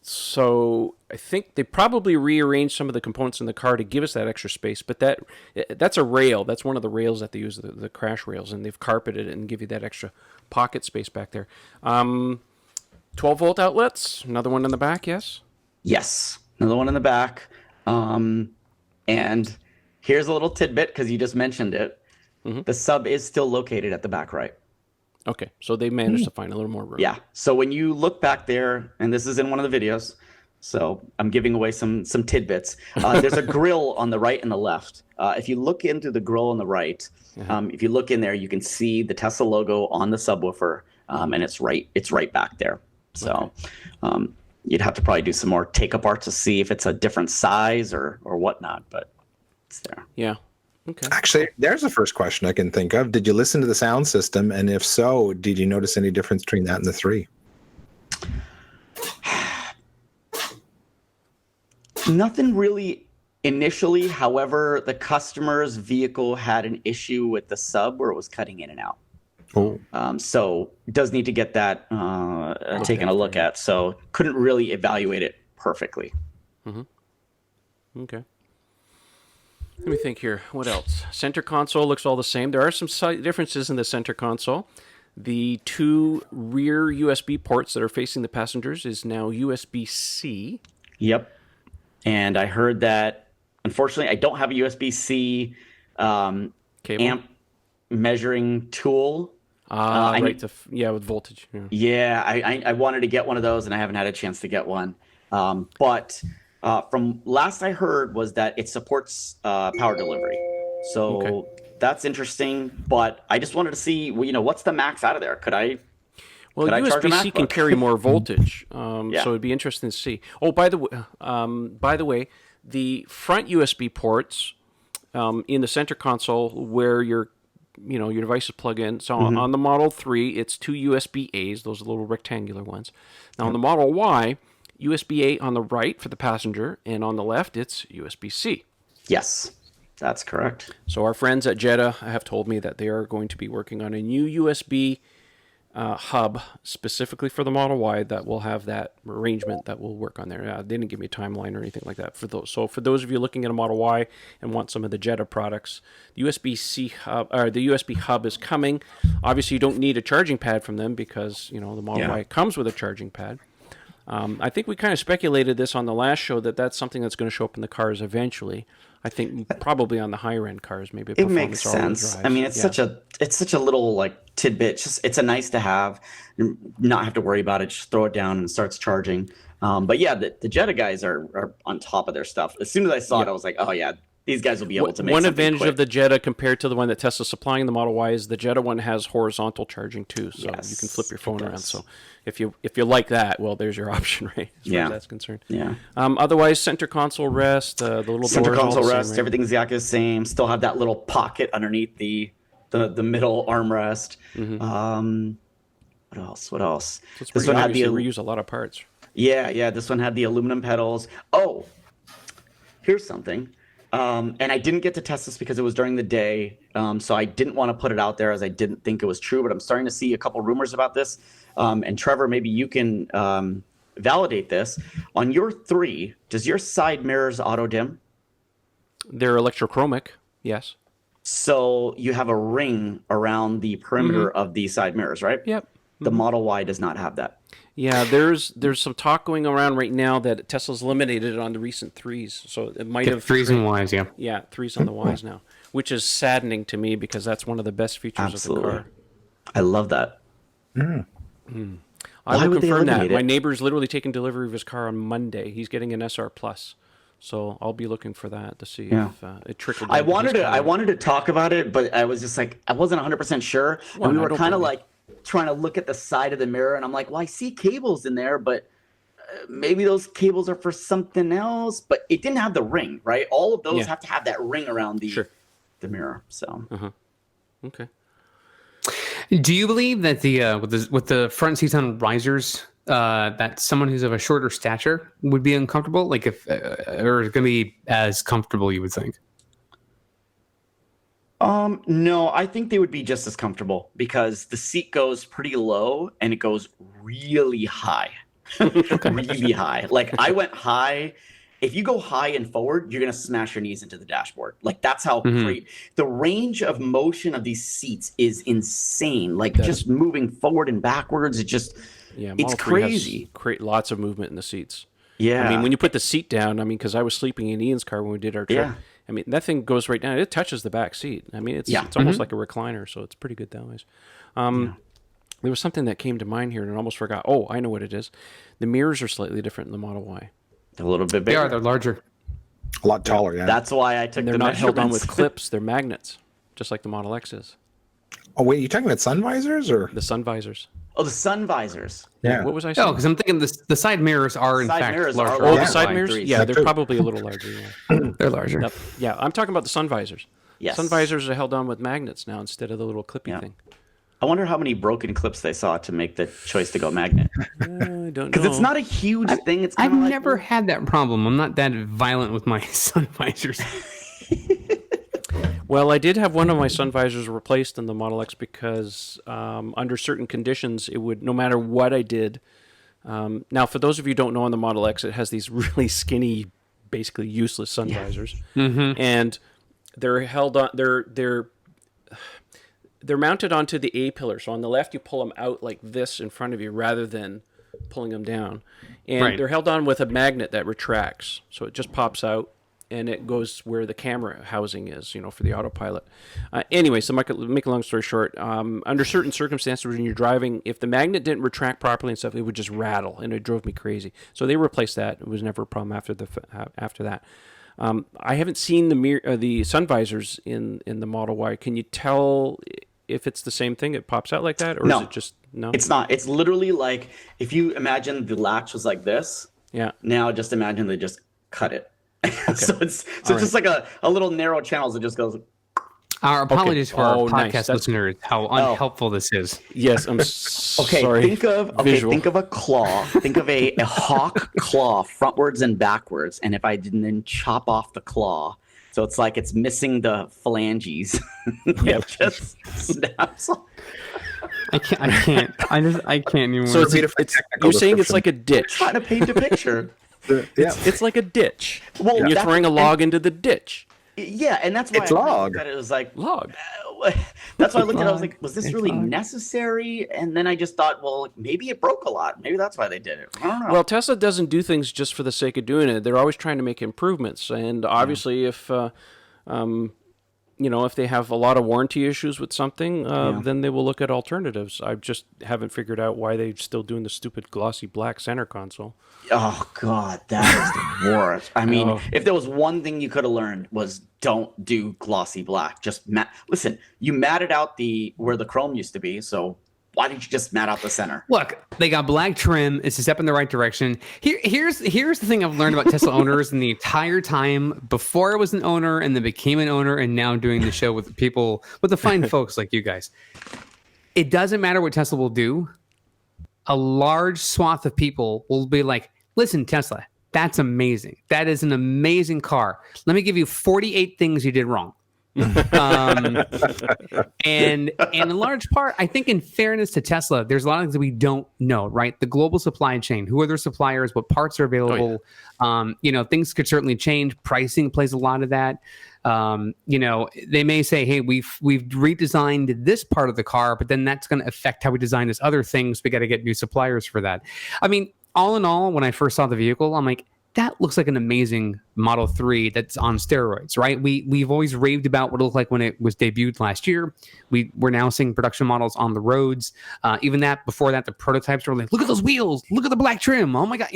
So I think they probably rearranged some of the components in the car to give us that extra space. But that's a rail. That's one of the rails that they use, the crash rails, and they've carpeted it and give you that extra pocket space back there. 12-volt outlets, another one in the back, yes? Yes. Another one in the back. And here's a little tidbit, because you just mentioned it. The sub is still located at the back right. Okay, so they managed to find a little more room. Yeah. So when you look back there, and this is in one of the videos, so I'm giving away some tidbits. There's a grill on the right and the left. If you look into the grill on the right, if you look in there, you can see the Tesla logo on the subwoofer, and it's right back there. So you'd have to probably do some more take apart to see if it's a different size or whatnot, but it's there. Yeah. Okay. Actually, there's the first question I can think of. Did you listen to the sound system? And if so, did you notice any difference between that and the 3? Nothing really initially. However, the customer's vehicle had an issue with the sub where it was cutting in and out. Oh. So it does need to get that taken a look at. So couldn't really evaluate it perfectly. Okay. Let me think here. What else? Center console looks all the same. There are some slight differences in the center console. The 2 rear USB ports that are facing the passengers is now USB-C. Yep. And I heard that, unfortunately, I don't have a USB-C Cable? amp measuring tool. Right. With voltage. Yeah. Yeah, I wanted to get one of those, and I haven't had a chance to get one. But from last I heard was that it supports power delivery. So that's interesting. But I just wanted to see, what's the max out of there? Could I charge a USB-C can MacBook? carry more voltage, Yeah. so it'd be interesting to see. Oh, by the way, the front USB ports in the center console where your devices plug in. So on the Model 3, it's two USB-As, those little rectangular ones. Now on the Model Y, USB-A on the right for the passenger, and on the left, it's USB-C. Yes, that's correct. So our friends at Jetta have told me that they are going to be working on a new USB hub specifically for the Model Y that will have that arrangement that will work on there. They didn't give me a timeline or anything like that for those. So for those of you looking at a Model Y and want some of the Jetta products, the USB-C hub or the USB hub is coming. Obviously, you don't need a charging pad from them because the Model Y comes with a charging pad. I think we kind of speculated this on the last show that's something that's going to show up in the cars eventually. I think probably on the higher end cars, maybe. It makes sense. I mean, it's such a little like tidbit. It's a nice to have, not have to worry about it. Just throw it down and it starts charging. But yeah, the Jetta guys are on top of their stuff. As soon as I saw it, I was like, oh yeah, these guys will be able to make one something advantage quick. of the Jetta compared to the one that Tesla's supplying the Model Y is the Jetta one has horizontal charging too, so you can flip your phone around. So if you like that, well, there's your option, right? As far as that's concerned. Yeah. Otherwise, center console rest, the little Center doors all console the same, rest, right? everything's exactly the same. Still have that little pocket underneath the middle armrest. What else? So it's This pretty one had obvious the they reuse a lot of parts. Yeah. This one had the aluminum pedals. Oh, here's something. And I didn't get to test this because it was during the day, so I didn't want to put it out there as I didn't think it was true. But I'm starting to see a couple rumors about this. And Trevor, maybe you can validate this. On your 3, does your side mirrors auto dim? They're electrochromic, yes. So you have a ring around the perimeter of the side mirrors, right? Yep. The Model Y does not have that. Yeah, there's some talk going around right now that Tesla's eliminated it on the recent 3s. So it might have 3s and Ys, yeah. Yeah, 3s on the Ys now, which is saddening to me because that's one of the best features of the car. I love that. I Why will would they confirm that. eliminate My it? neighbor's literally taking delivery of his car on Monday. He's getting an SR Plus. So I'll be looking for that to see if it trickled. I wanted to talk about it, but I was just like, I wasn't 100% sure. Well, and we I were don't kind of blame like trying to look at the side of the mirror, and I'm like, well, I see cables in there, but maybe those cables are for something else. But it didn't have the ring, right? All of those have to have that ring around the mirror. So Okay. Do you believe that with the front seats on risers, that someone who's of a shorter stature would be uncomfortable? Like if or is it going to be as comfortable, you would think? no, I think they would be just as comfortable because the seat goes pretty low and it goes really high. Really high. Like I went high. If you go high and forward, you're going to smash your knees into the dashboard. Like that's how great the range of motion of these seats is insane. Like just moving forward and backwards, it's crazy. Lots of movement in the seats. Yeah. I mean, when you put the seat down, I mean, because I was sleeping in Ian's car when we did our trip. Yeah. I mean, that thing goes right down. It touches the back seat. I mean, it's almost like a recliner, so it's pretty good that way. There was something that came to mind here, and I almost forgot. Oh, I know what it is. The mirrors are slightly different in the Model Y. A little bit bigger. They're larger. A lot taller, yeah. That's why I took And they're the not held on measurements. with clips. They're magnets, just like the Model X is. Oh, wait, you talking about sun visors or? The sun visors. Oh, the sun visors. Yeah. What was I Oh, saying? because I'm thinking the side mirrors are in Side fact mirrors are larger. Oh, Yeah. the side Like mirrors? threes. Yeah, Like they're two. probably a little larger. Yeah. They're larger. Yep. Yeah, I'm talking about the sun visors. Yes. Sun visors are held on with magnets now instead of the little clippy thing. I wonder how many broken clips they saw to make the choice to go magnet. I don't know. Because it's not a huge thing. It's I've kind of like, never had that problem. I'm not that violent with my sun visors. Well, I did have one of my sun visors replaced in the Model X because under certain conditions, it would, no matter what I did. Now, for those of you who don't know, on the Model X, it has these really skinny, basically useless sun visors, and they're held on. They're mounted onto the A pillar. So on the left, you pull them out like this in front of you, rather than pulling them down, and they're held on with a magnet that retracts. So it just pops out. and it goes where the camera housing is, for the autopilot. Anyway, so make a long story short, under certain circumstances when you're driving, if the magnet didn't retract properly and stuff, it would just rattle, and it drove me crazy. So they replaced that. It was never a problem after that. I haven't seen the sun visors in the Model Y. Can you tell if it's the same thing? It pops out like that, or No. is it just no? It's not. It's literally like if you imagine the latch was like this. Yeah. Now just imagine they just cut it. So it's just like a little narrow channel that just goes. Our apologies for our podcast nice. listeners, how unhelpful this is. Yes, I'm sorry. Think of a claw. Think of a hawk claw frontwards and backwards. And if I didn't then chop off the claw, so it's like it's missing the phalanges. It just snaps off. I can't even. So you're saying it's like a ditch. Trying to paint a picture. It's like a ditch. Well, and you're throwing a log into the ditch. Yeah, and that's why It's I log. looked at it was like Log. That's why I looked at it. I was like, was this It's really log. necessary? And then I just thought, well, maybe it broke a lot. Maybe that's why they did it. I don't know. Well, Tesla doesn't do things just for the sake of doing it. They're always trying to make improvements. And obviously, if if they have a lot of warranty issues with something, then they will look at alternatives. I just haven't figured out why they're still doing the stupid glossy black center console. Oh God, that is the worst. I mean, if there was one thing you could have learned was don't do glossy black. Just listen. You matted out where the chrome used to be, so why didn't you just mat out the center? Look, they got black trim. It's a step in the right direction. Here's the thing I've learned about Tesla owners in the entire time before I was an owner and then became an owner and now doing the show with the fine folks like you guys. It doesn't matter what Tesla will do. A large swath of people will be like, listen, Tesla, that's amazing. That is an amazing car. Let me give you 48 things you did wrong. And in large part, I think in fairness to Tesla, there's a lot of things that we don't know, right? The global supply chain, who are their suppliers, what parts are available. Things could certainly change. Pricing plays a lot of that. They may say, hey, we've redesigned this part of the car, but then that's going to affect how we design this other things. We got to get new suppliers for that. I mean, all in all, when I first saw the vehicle, I'm like, that looks like an amazing Model 3 that's on steroids, right? We've always raved about what it looked like when it was debuted last year. We're now seeing production models on the roads. Before that, the prototypes were like, look at those wheels, look at the black trim. Oh my God,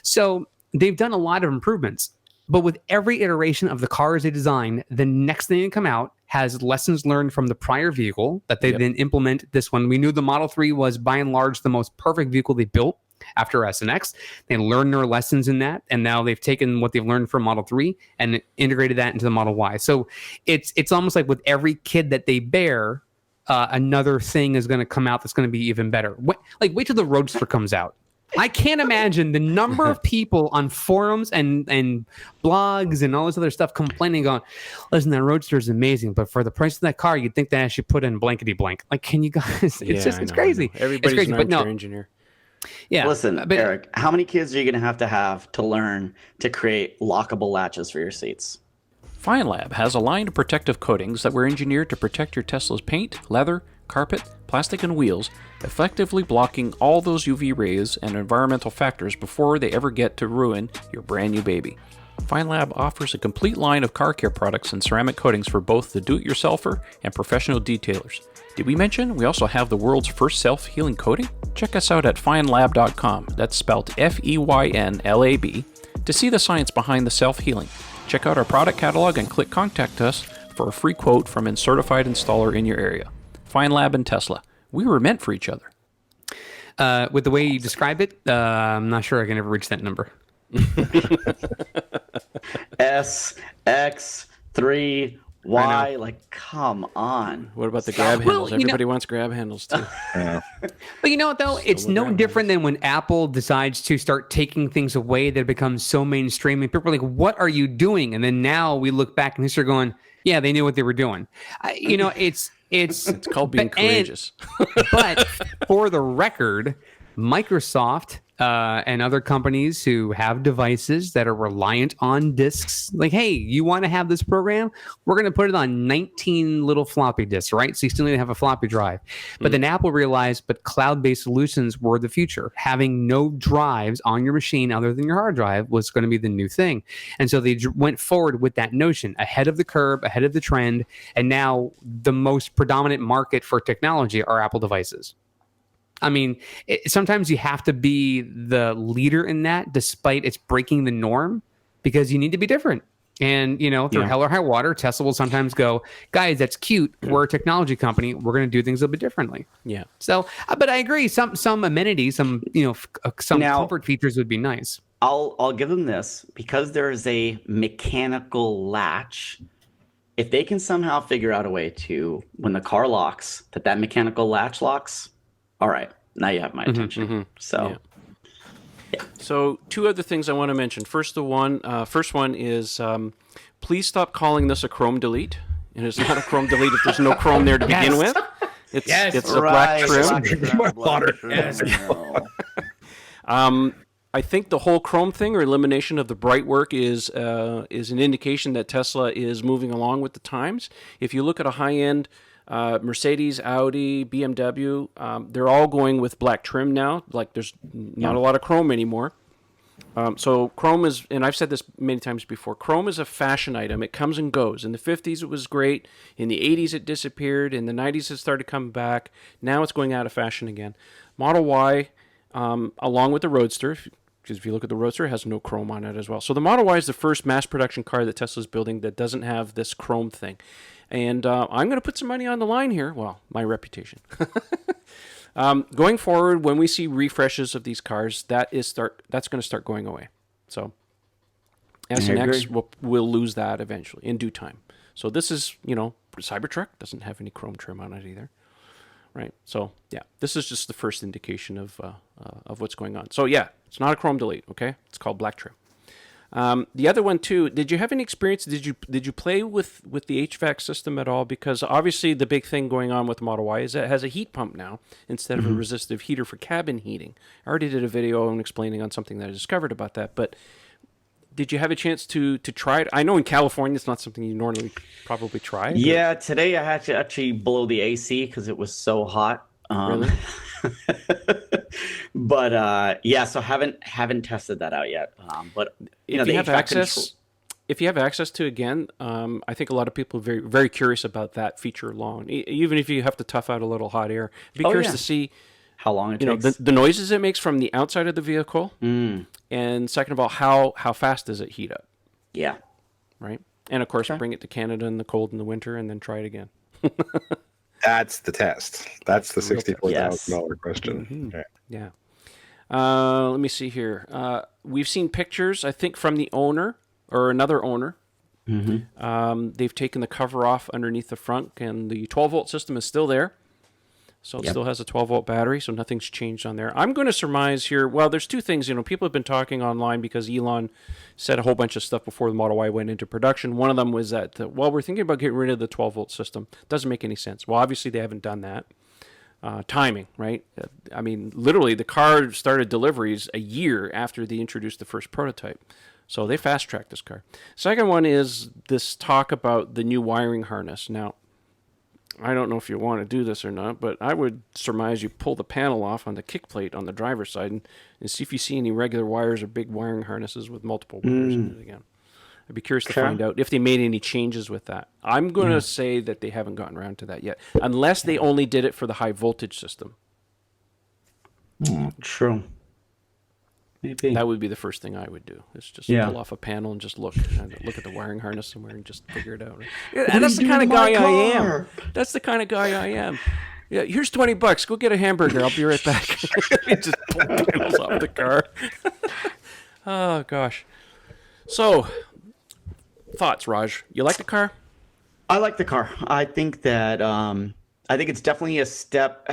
So they've done a lot of improvements. But with every iteration of the cars they design, the next thing to come out has lessons learned from the prior vehicle that they then implement this one. We knew the Model 3 was by and large the most perfect vehicle they built after S and X. They learned their lessons in that, and now they've taken what they've learned from Model 3 and integrated that into the Model Y. So it's almost like with every kid that they bear, another thing is going to come out that's going to be even better. Wait till the Roadster comes out. I can't imagine the number of people on forums and blogs and all this other stuff complaining, going, listen, that Roadster is amazing, but for the price of that car, you'd think they actually put in blankety blank. Like, can you guys? It's crazy. Everybody's it's crazy, an armchair engineer. Yeah. Listen, Eric, how many kids are you going to have to learn to create lockable latches for your seats? FineLab has a line of protective coatings that were engineered to protect your Tesla's paint, leather, carpet, plastic, and wheels, effectively blocking all those UV rays and environmental factors before they ever get to ruin your brand new baby. FineLab offers a complete line of car care products and ceramic coatings for both the do-it-yourselfer and professional detailers. Did we mention we also have the world's first self-healing coating? Check us out at finelab.com, that's spelled FEYNLAB, to see the science behind the self-healing. Check out our product catalog and click Contact Us for a free quote from a certified installer in your area. FineLab and Tesla, we were meant for each other. With the way you describe it, I'm not sure I can ever reach that number. S, X, 3, Y, like, come on. What about the grab handles? Everybody wants grab handles too. But you know what, though? It's no different than when Apple decides to start taking things away that become so mainstream. And people are like, what are you doing? And then now we look back and they're going, yeah, they knew what they were doing. It's called being courageous. But for the record, Microsoft and other companies who have devices that are reliant on disks. Like, hey, you want to have this program? We're going to put it on 19 little floppy disks, right? So you still need to have a floppy drive. But then Apple realized, but cloud-based solutions were the future. Having no drives on your machine other than your hard drive was going to be the new thing. And so they went forward with that notion, ahead of the curve, ahead of the trend. And now the most predominant market for technology are Apple devices. I mean, sometimes you have to be the leader in that, despite it's breaking the norm, because you need to be different. And, through hell or high water, Tesla will sometimes go, guys, that's cute. We're a technology company. We're going to do things a little bit differently. Yeah. So, but I agree. Some amenities, some comfort features would be nice. I'll give them this, because there is a mechanical latch. If they can somehow figure out a way to, when the car locks, that mechanical latch locks, all right, now you have my attention. So, So, two other things I want to mention. First one is please stop calling this a Chrome delete. And it's not a Chrome delete if there's no Chrome there to begin with. It's a black trim. I think the whole Chrome thing, or elimination of the bright work, is an indication that Tesla is moving along with the times. If you look at a high-end Mercedes, Audi, BMW, they're all going with black trim now. Like, there's not a lot of Chrome anymore. So Chrome is, and I've said this many times before, Chrome is a fashion item. It comes and goes. In the 50s, it was great. In the 80s, it disappeared. In the 90s, it started coming back. Now it's going out of fashion again. Model Y, along with the Roadster, because if you look at the Roadster, it has no Chrome on it as well. So the Model Y is the first mass production car that Tesla's building that doesn't have this Chrome thing. And I'm going to put some money on the line here. Well, my reputation. Going forward, when we see refreshes of these cars, that's going to start going away. So S and X will lose that eventually, in due time. So this is, Cybertruck doesn't have any Chrome trim on it either. Right. So, yeah, this is just the first indication of what's going on. So, yeah, it's not a Chrome delete, okay? It's called black trim. The other one, too, did you have any experience? Did you play with the HVAC system at all? Because obviously the big thing going on with the Model Y is that it has a heat pump now instead of a resistive heater for cabin heating. I already did a video on explaining on something that I discovered about that, but did you have a chance to try it? I know in California it's not something you normally probably try. Yeah, today I had to actually blow the AC because it was so hot. Really? But so haven't tested that out yet. But if you have access, if you have access to, again, I think a lot of people are very, very curious about that feature alone. Even if you have to tough out a little hot air, be curious to see how long it takes. The noises it makes from the outside of the vehicle, and second of all, how fast does it heat up? Yeah, right. And of course, bring it to Canada in the cold in the winter, and then try it again. That's the test. That's the $64,000 question. Mm-hmm. Yeah. Let me see here. We've seen pictures, I think, from the owner or another owner. They've taken the cover off underneath the front, and the 12-volt system is still there. So it still has a 12-volt battery, so nothing's changed on there. I'm going to surmise here, well, there's two things. People have been talking online because Elon said a whole bunch of stuff before the Model Y went into production. One of them was that, we're thinking about getting rid of the 12-volt system. Doesn't make any sense. Well, obviously they haven't done that. Timing, right? I mean, literally, the car started deliveries a year after they introduced the first prototype. So they fast-tracked this car. Second one is this talk about the new wiring harness. Now, I don't know if you want to do this or not, but I would surmise you pull the panel off on the kick plate on the driver's side and see if you see any regular wires or big wiring harnesses with multiple wires in it again. I'd be curious to find out if they made any changes with that. I'm going to say that they haven't gotten around to that yet, unless they only did it for the high voltage system. True. Maybe. That would be the first thing I would do. Is just pull off a panel and just look at the wiring harness somewhere and just figure it out. Right? Yeah, that's the kind of guy I am. That's the kind of guy I am. Yeah, here's $20. Go get a hamburger. I'll be right back. Just pull panels off the car. Oh gosh. So, thoughts, Raj? You like the car? I like the car. I think that I think it's definitely a step.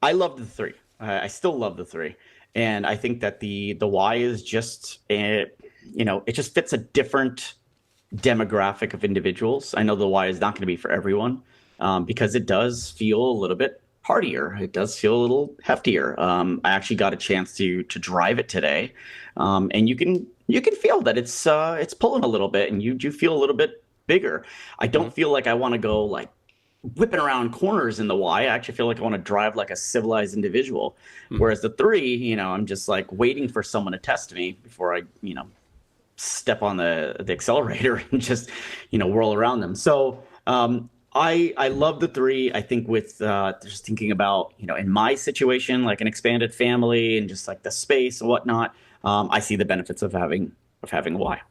I love the 3. I still love the 3. And I think that the Y is just, it just fits a different demographic of individuals. I know the Y is not going to be for everyone because it does feel a little bit hardier. It does feel a little heftier. I actually got a chance to drive it today, and you can feel that it's pulling a little bit, and you do feel a little bit bigger. I don't feel like I want to go like whipping around corners in the Y. I actually feel like I want to drive like a civilized individual. Whereas the 3, I'm just like waiting for someone to test me before I, step on the accelerator and just, whirl around them. So I love the 3. I think with just thinking about, in my situation, like an expanded family and just like the space and whatnot, I see the benefits of having a Y.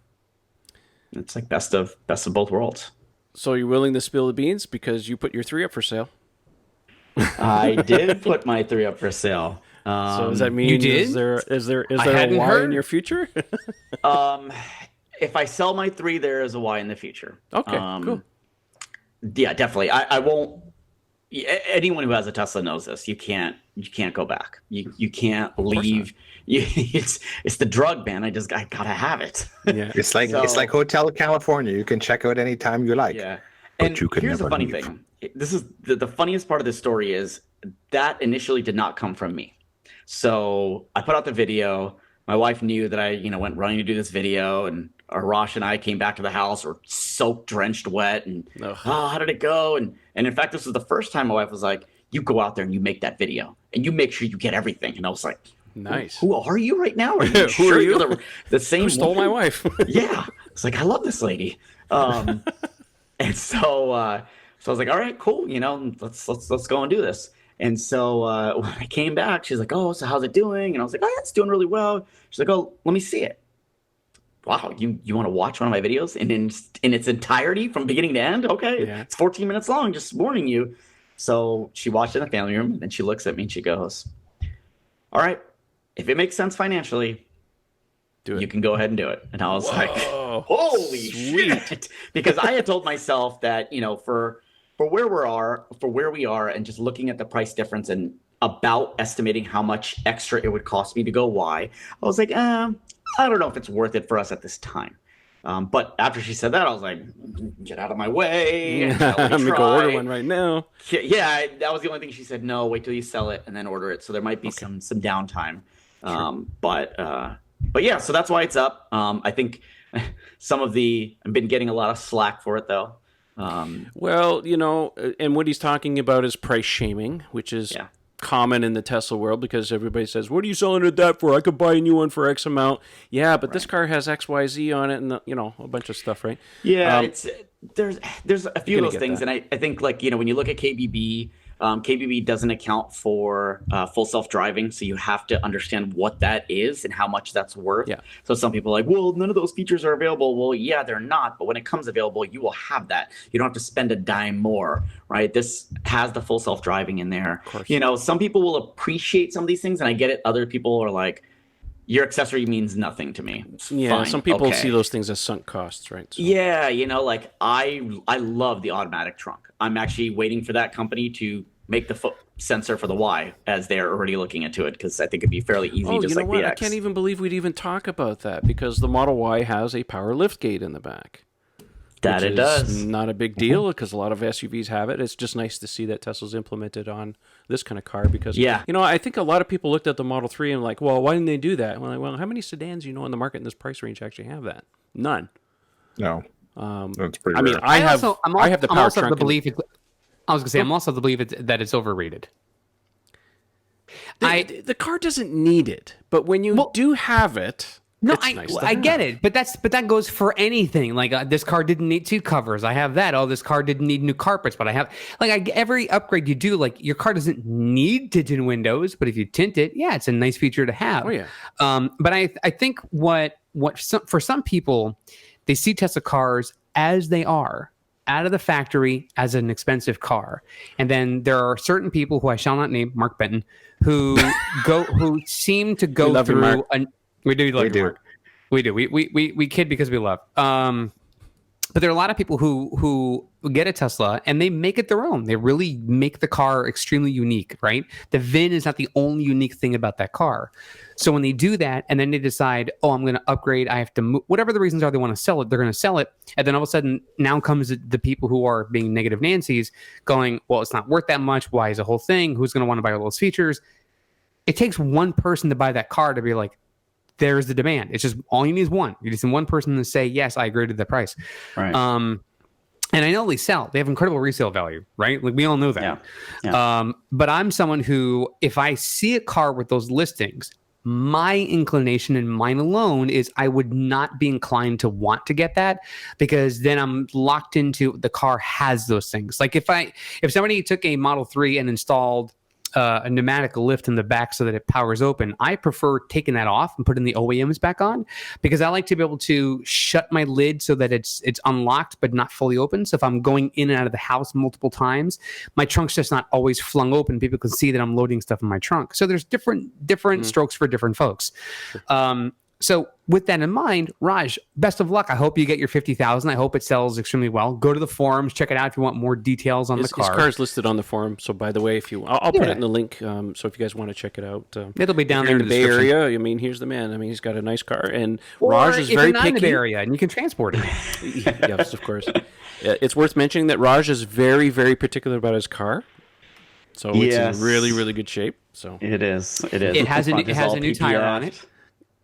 It's like best of both worlds. So you're willing to spill the beans because you put your 3 up for sale? I did put my 3 up for sale. So does that mean you did? Is there a Y in your future? If I sell my 3, there is a Y in the future. Okay, cool. Yeah, definitely. I won't. Anyone who has a Tesla knows this. You can't go back. You can't leave. It's the drug, man. I gotta have it. Yeah. It's like Hotel California. You can check out anytime you like. Yeah. But And you could here's the never funny leave. thing. This is the funniest part of this story is that initially did not come from me. So I put out the video. My wife knew that I, went running to do this video, and Arash and I came back to the house, or soaked, drenched, wet, and how did it go? And in fact, this was the first time my wife was like, "You go out there and you make that video, and you make sure you get everything." And I was like, Nice. Who are you right now? Are you Who sure are you? you're the same? Who stole my woman?" wife? Yeah, it's like I love this lady. And so I was like, all right, cool. Let's go and do this. And so when I came back, she's like, "Oh, so how's it doing?" And I was like, "Oh, yeah, it's doing really well." She's like, "Oh, let me see it." Wow, you want to watch one of my videos in its entirety from beginning to end? Okay, Yeah. It's 14 minutes long. Just warning you. So she watched it in the family room, and then she looks at me and she goes, "All right, if it makes sense financially, Do it. you can go ahead and do it." And I was like, Whoa, "Holy sweet. shit!" Because I had told myself that for where we are, and just looking at the price difference and about estimating how much extra it would cost me to go Y, I was like, I don't know if it's worth it for us at this time. But after she said that, I was like, "Get out of my way!" I'm gonna go order one right now. Yeah, that was the only thing she said. No, wait till you sell it and then order it. So there might be some downtime. But yeah, so that's why it's up. I think I've been getting a lot of slack for it though. Well, and what he's talking about is price shaming, which is common in the Tesla world, because everybody says, "What are you selling it that for? I could buy a new one for X amount." Yeah, but this car has XYZ on it, and a bunch of stuff, right? Yeah, there's a few of those things, that. and I think when you look at KBB, KBB doesn't account for full self-driving, so you have to understand what that is and how much that's worth. Yeah. So some people are like, "Well, none of those features are available." Well, yeah, they're not, but when it comes available, you will have that. You don't have to spend a dime more, right? This has the full self-driving in there. Of course. Some people will appreciate some of these things, and I get it. Other people are like, "Your accessory means nothing to me." Yeah, Fine, some people okay. see those things as sunk costs, right? So. Yeah, I love the automatic trunk. I'm actually waiting for that company to make the foot sensor for the Y, as they're already looking into it, because I think it'd be fairly easy, Oh, just you know like what? the I X. can't even believe we'd even talk about that, because the Model Y has a power lift gate in the back. That which it is does. Not a big deal, because a lot of SUVs have it. It's just nice to see that Tesla's implemented on this kind of car, because I think a lot of people looked at the Model 3 and like, well, why didn't they do that? Well, how many sedans on the market in this price range actually have that? None. No. That's pretty I mean, rare. I have the I'm power also of trunk. the belief. I was gonna say I'm also of the belief that it's overrated. The car doesn't need it, but when you do have it, No, it's nice to I get have. it, but that goes for anything. Like this car didn't need seat covers, I have that. Oh, this car didn't need new carpets, but I have every upgrade you do. Like your car doesn't need tinted windows, but if you tint it, yeah, it's a nice feature to have. Oh yeah. But I think for some people, they see Tesla cars as they are, out of the factory, as an expensive car, and then there are certain people who I shall not name, Mark Benton, who seem to go love you, through Mark. we do love We you, do. Mark. We do. We kid because we love. But there are a lot of people who get a Tesla and they make it their own. They really make the car extremely unique, right? The VIN is not the only unique thing about that car. So when they do that and then they decide, oh, I'm going to upgrade, I have to move, whatever the reasons are they want to sell it, they're going to sell it. And then all of a sudden, now comes the people who are being negative Nancy's going, well, it's not worth that much. Why is the whole thing? Who's going to want to buy all those features? It takes one person to buy that car to be like, there's the demand. It's just all you need is one. You just need one person to say, yes, I agree to the price. Right. And I know they sell. They have incredible resale value, right? Like we all know that. Yeah. But I'm someone who, if I see a car with those listings, my inclination and mine alone is I would not be inclined to want to get that because then I'm locked into the car has those things. Like if somebody took a Model 3 and installed a pneumatic lift in the back so that it powers open, I prefer taking that off and putting the OEMs back on because I like to be able to shut my lid so that it's unlocked but not fully open. So if I'm going in and out of the house multiple times, my trunk's just not always flung open. People can see that I'm loading stuff in my trunk. So there's different strokes for different folks. So with that in mind, Raj, best of luck. I hope you get your 50,000. I hope it sells extremely well. Go to the forums, check it out if you want more details on the car. His car's listed on the forum. So by the way, I'll put it in the link. So if you guys want to check it out, it'll be down there in in the the Bay Area. I mean, here's the man. I mean, he's got a nice car, and Raj is if very you're not picky. in the Bay Area and you can transport it. Yes, of course. It's worth mentioning that Raj is very, very particular about his car. So it's in really, really good shape. So it is. It is. It has a new tire on it.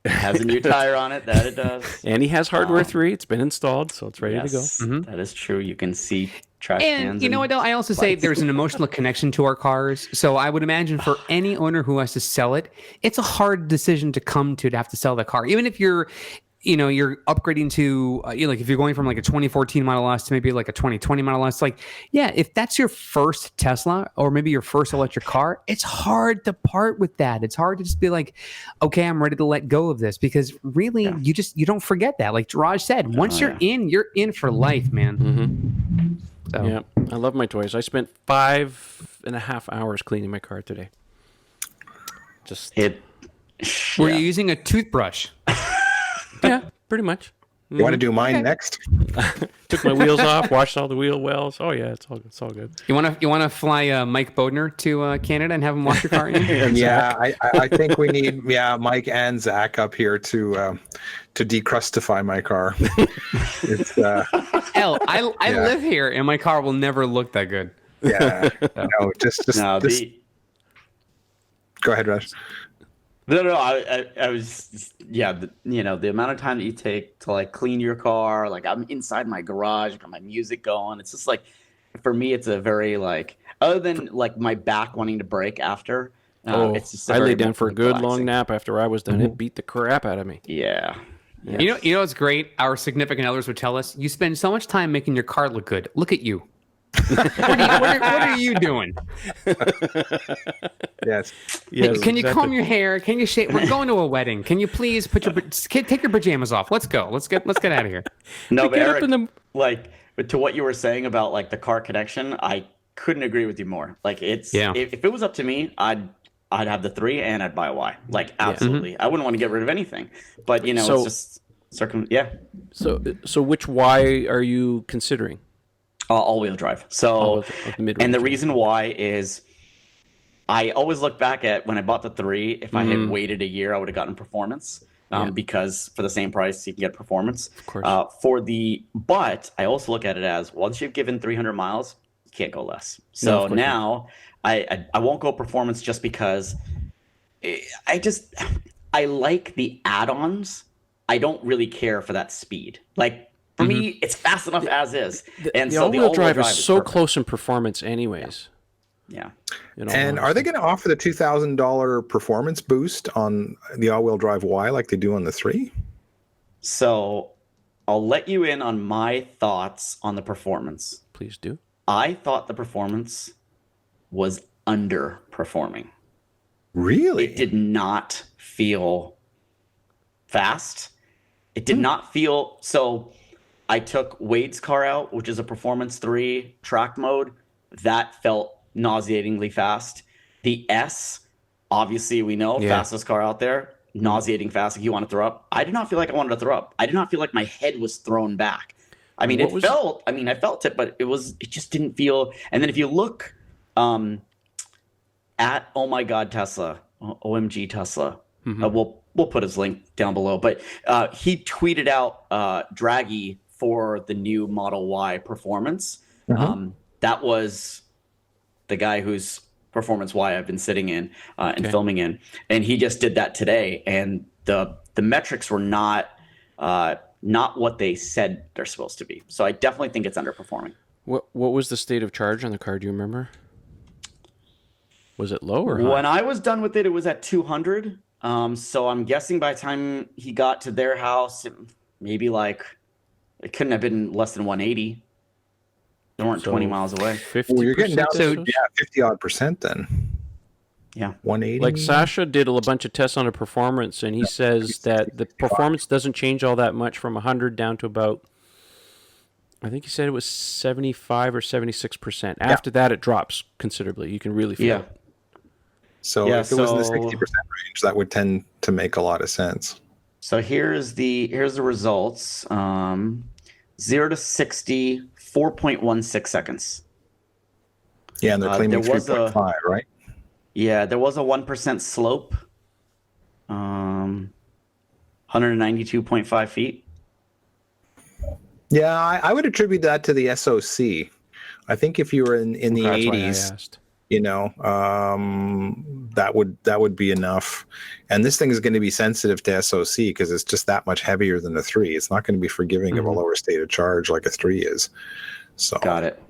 It has a new tire on it. That it does. And he has hardware 3. It's been installed, so it's ready to go. Mm-hmm. That is true. You can see trash and cans. You know what, though? I also say there's an emotional connection to our cars. So I would imagine for any owner who has to sell it, it's a hard decision to come to have to sell the car. Even if you're upgrading to, like if you're going from like a 2014 Model S to maybe like a 2020 Model S, like, yeah, if that's your first Tesla or maybe your first electric car, it's hard to part with that. It's hard to just be like, okay, I'm ready to let go of this because really you don't forget that. Like Raj said, once you're in for life, man. Mm-hmm. So. Yeah, I love my toys. I spent 5.5 hours cleaning my car today. Were you using a toothbrush? Yeah, pretty much. You want to do mine next? Took my wheels off, washed all the wheel wells. Oh yeah, it's all good. You want to fly Mike Bodner to Canada and have him wash your car? Yeah, I think we need Mike and Zach up here to decrustify my car. It's hell, I live here and my car will never look that good. Yeah, no, just go ahead, Raj. No, I was, the amount of time that you take to like clean your car, like I'm inside my garage, got my music going. It's just like, for me, it's a very like, other than like my back wanting to break after, it's just, I laid down for a good long nap after I was done. It beat the crap out of me. Yeah. You know what's great? Our significant others would tell us, you spend so much time making your car look good. Look at you. What are you doing? Yes. Can you comb your hair? Can you shave? We're going to a wedding. Can you please take your pajamas off? Let's go. Let's get out of here. No, but Eric, but to what you were saying about like the car connection, I couldn't agree with you more. Like if it was up to me, I'd have the 3 and I'd buy a Y. Like absolutely, I wouldn't want to get rid of anything. But it's just So which Y are you considering? All-wheel drive. So, and the reason why is I always look back at when I bought the 3, if I had waited a year, I would have gotten performance because for the same price, you can get performance. Of course. But I also look at it as once you've given 300 miles, you can't go less. So now I won't go performance just because I like the add-ons. I don't really care for that speed. Like, for me, it's fast enough as is. And the all-wheel drive is so perfect. Close in performance anyways. Yeah. And are they going to offer the $2,000 performance boost on the all-wheel drive Y like they do on the 3? So I'll let you in on my thoughts on the performance. Please do. I thought the performance was underperforming. Really? It did not feel fast. It did not feel so. I took Wade's car out, which is a Performance 3 track mode. That felt nauseatingly fast. The S, obviously we know, fastest car out there, nauseating fast. If you want to throw up. I did not feel like I wanted to throw up. I did not feel like my head was thrown back. I mean, What was- I felt it, but it just didn't feel. And then if you look at Oh My God Tesla, OMG Tesla, we'll put his link down below. But he tweeted out Draghi for the new Model Y performance. That was the guy whose Performance Y I've been sitting in and filming in, and he just did that today, and the metrics were not what they said they're supposed to be. So I definitely think it's underperforming. What was the state of charge on the car? Do you remember? Was it low or high? When I was done with it, it was at 200. So I'm guessing by the time he got to their house, maybe like it couldn't have been less than 180. They weren't 20 miles away. 50%. Well, you're getting down to to 50% then. Yeah. 180. Like Sasha did a bunch of tests on a performance, and he says that the performance doesn't change all that much from 100 down to about, I think he said it was 75 or 76%. After that, it drops considerably. You can really feel it. So if it was in the 60% range, that would tend to make a lot of sense. So here's the results. 0 to 60, 4.16 seconds. Yeah, and they're claiming 3.5, right? Yeah, there was a 1% slope. 192.5 feet. Yeah, I would attribute that to the SOC. I think if you were in the That's why I 80s, asked. that would be enough. And this thing is going to be sensitive to SOC because it's just that much heavier than a 3. It's not going to be forgiving of a lower state of charge like a 3 is. So Got it.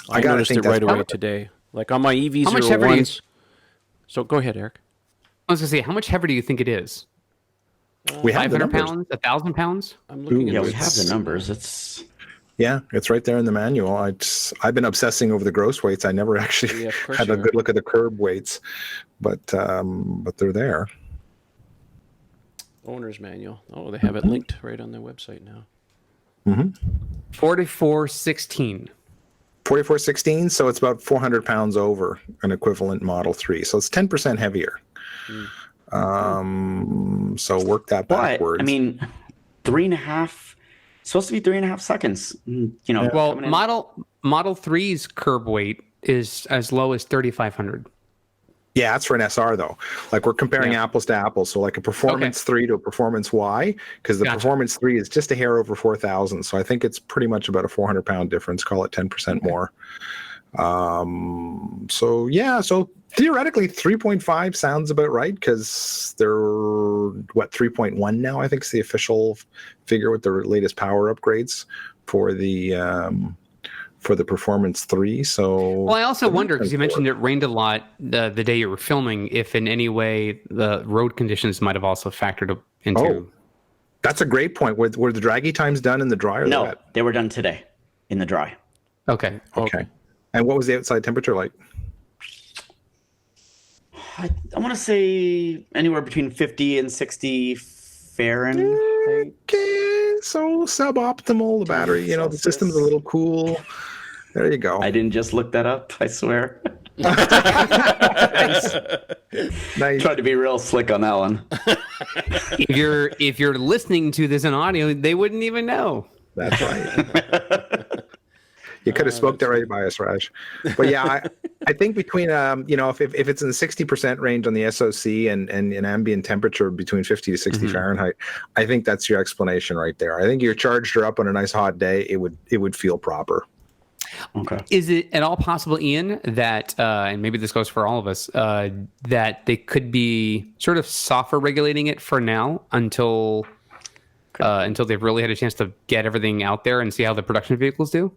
I noticed it right away today. Like on my EV01s. So go ahead, Eric. I was going to say, how much heavier do you think it is? we have the 500 numbers. pounds? 1,000 pounds? I'm looking Yeah, at we this. have the numbers. It's Yeah, it's right there in the manual. I've been obsessing over the gross weights. I never actually Yeah, of course had a you good look at the curb weights, but they're there. Owner's manual. Oh, they have it linked right on their website now. 4416. 4416, so it's about 400 pounds over an equivalent Model 3. So it's 10% heavier. So work that backwards. I mean, 3.5, supposed to be 3.5 seconds. Well, Model 3's curb weight is as low as 3,500. Yeah, that's for an SR though. Like we're comparing apples to apples. So like a Performance 3 to a Performance Y, because the Performance 3 is just a hair over 4,000. So I think it's pretty much about a 400 pound difference. Call it 10% more. So theoretically 3.5 sounds about right because they're 3.1 now. I think is the official figure with the latest power upgrades for the Performance 3. So well, I also wonder, because you mentioned it rained a lot the day you were filming, if in any way the road conditions might have also factored into. Oh, that's a great point. Were the draggy times done in the dry or the no, wet? they were done today in the dry. Okay. And what was the outside temperature like? I want to say anywhere between 50 and 60 Fahrenheit. Okay, so suboptimal. The battery, the system's a little cool. There you go. I didn't just look that up, I swear. Nice. Tried to be real slick on that one. If you're listening to this in audio, they wouldn't even know. That's right. You could have spoke that right by us, Raj. But yeah, I think between if it's in the 60% range on the SOC and an ambient temperature between 50 to 60 Fahrenheit, I think that's your explanation right there. I think you're charged her up on a nice hot day, it would feel proper. Okay. Is it at all possible, Ian, that and maybe this goes for all of us, that they could be sort of software regulating it for now until they've really had a chance to get everything out there and see how the production vehicles do?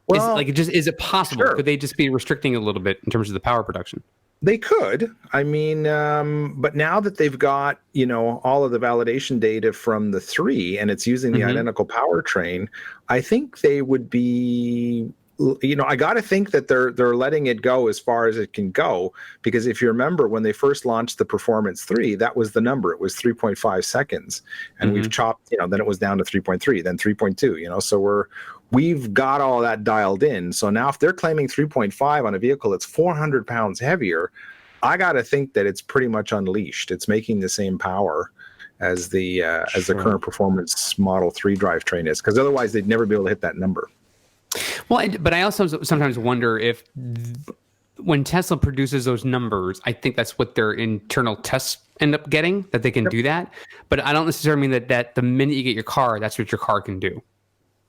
Well, is it possible? Sure. Could they just be restricting a little bit in terms of the power production? They could. I mean, but now that they've got, all of the validation data from the 3 and it's using the identical powertrain, I think they would be, I got to think that they're letting it go as far as it can go, because if you remember when they first launched the Performance 3, that was the number. It was 3.5 seconds, and we've chopped, then it was down to 3.3, then 3.2, so we've got all that dialed in. So now if they're claiming 3.5 on a vehicle that's 400 pounds heavier, I got to think that it's pretty much unleashed. It's making the same power. as the current performance Model 3 drivetrain is, because otherwise they'd never be able to hit that number. Well, but I also sometimes wonder if when Tesla produces those numbers, I think that's what their internal tests end up getting, that they can do that. But I don't necessarily mean that the minute you get your car, that's what your car can do.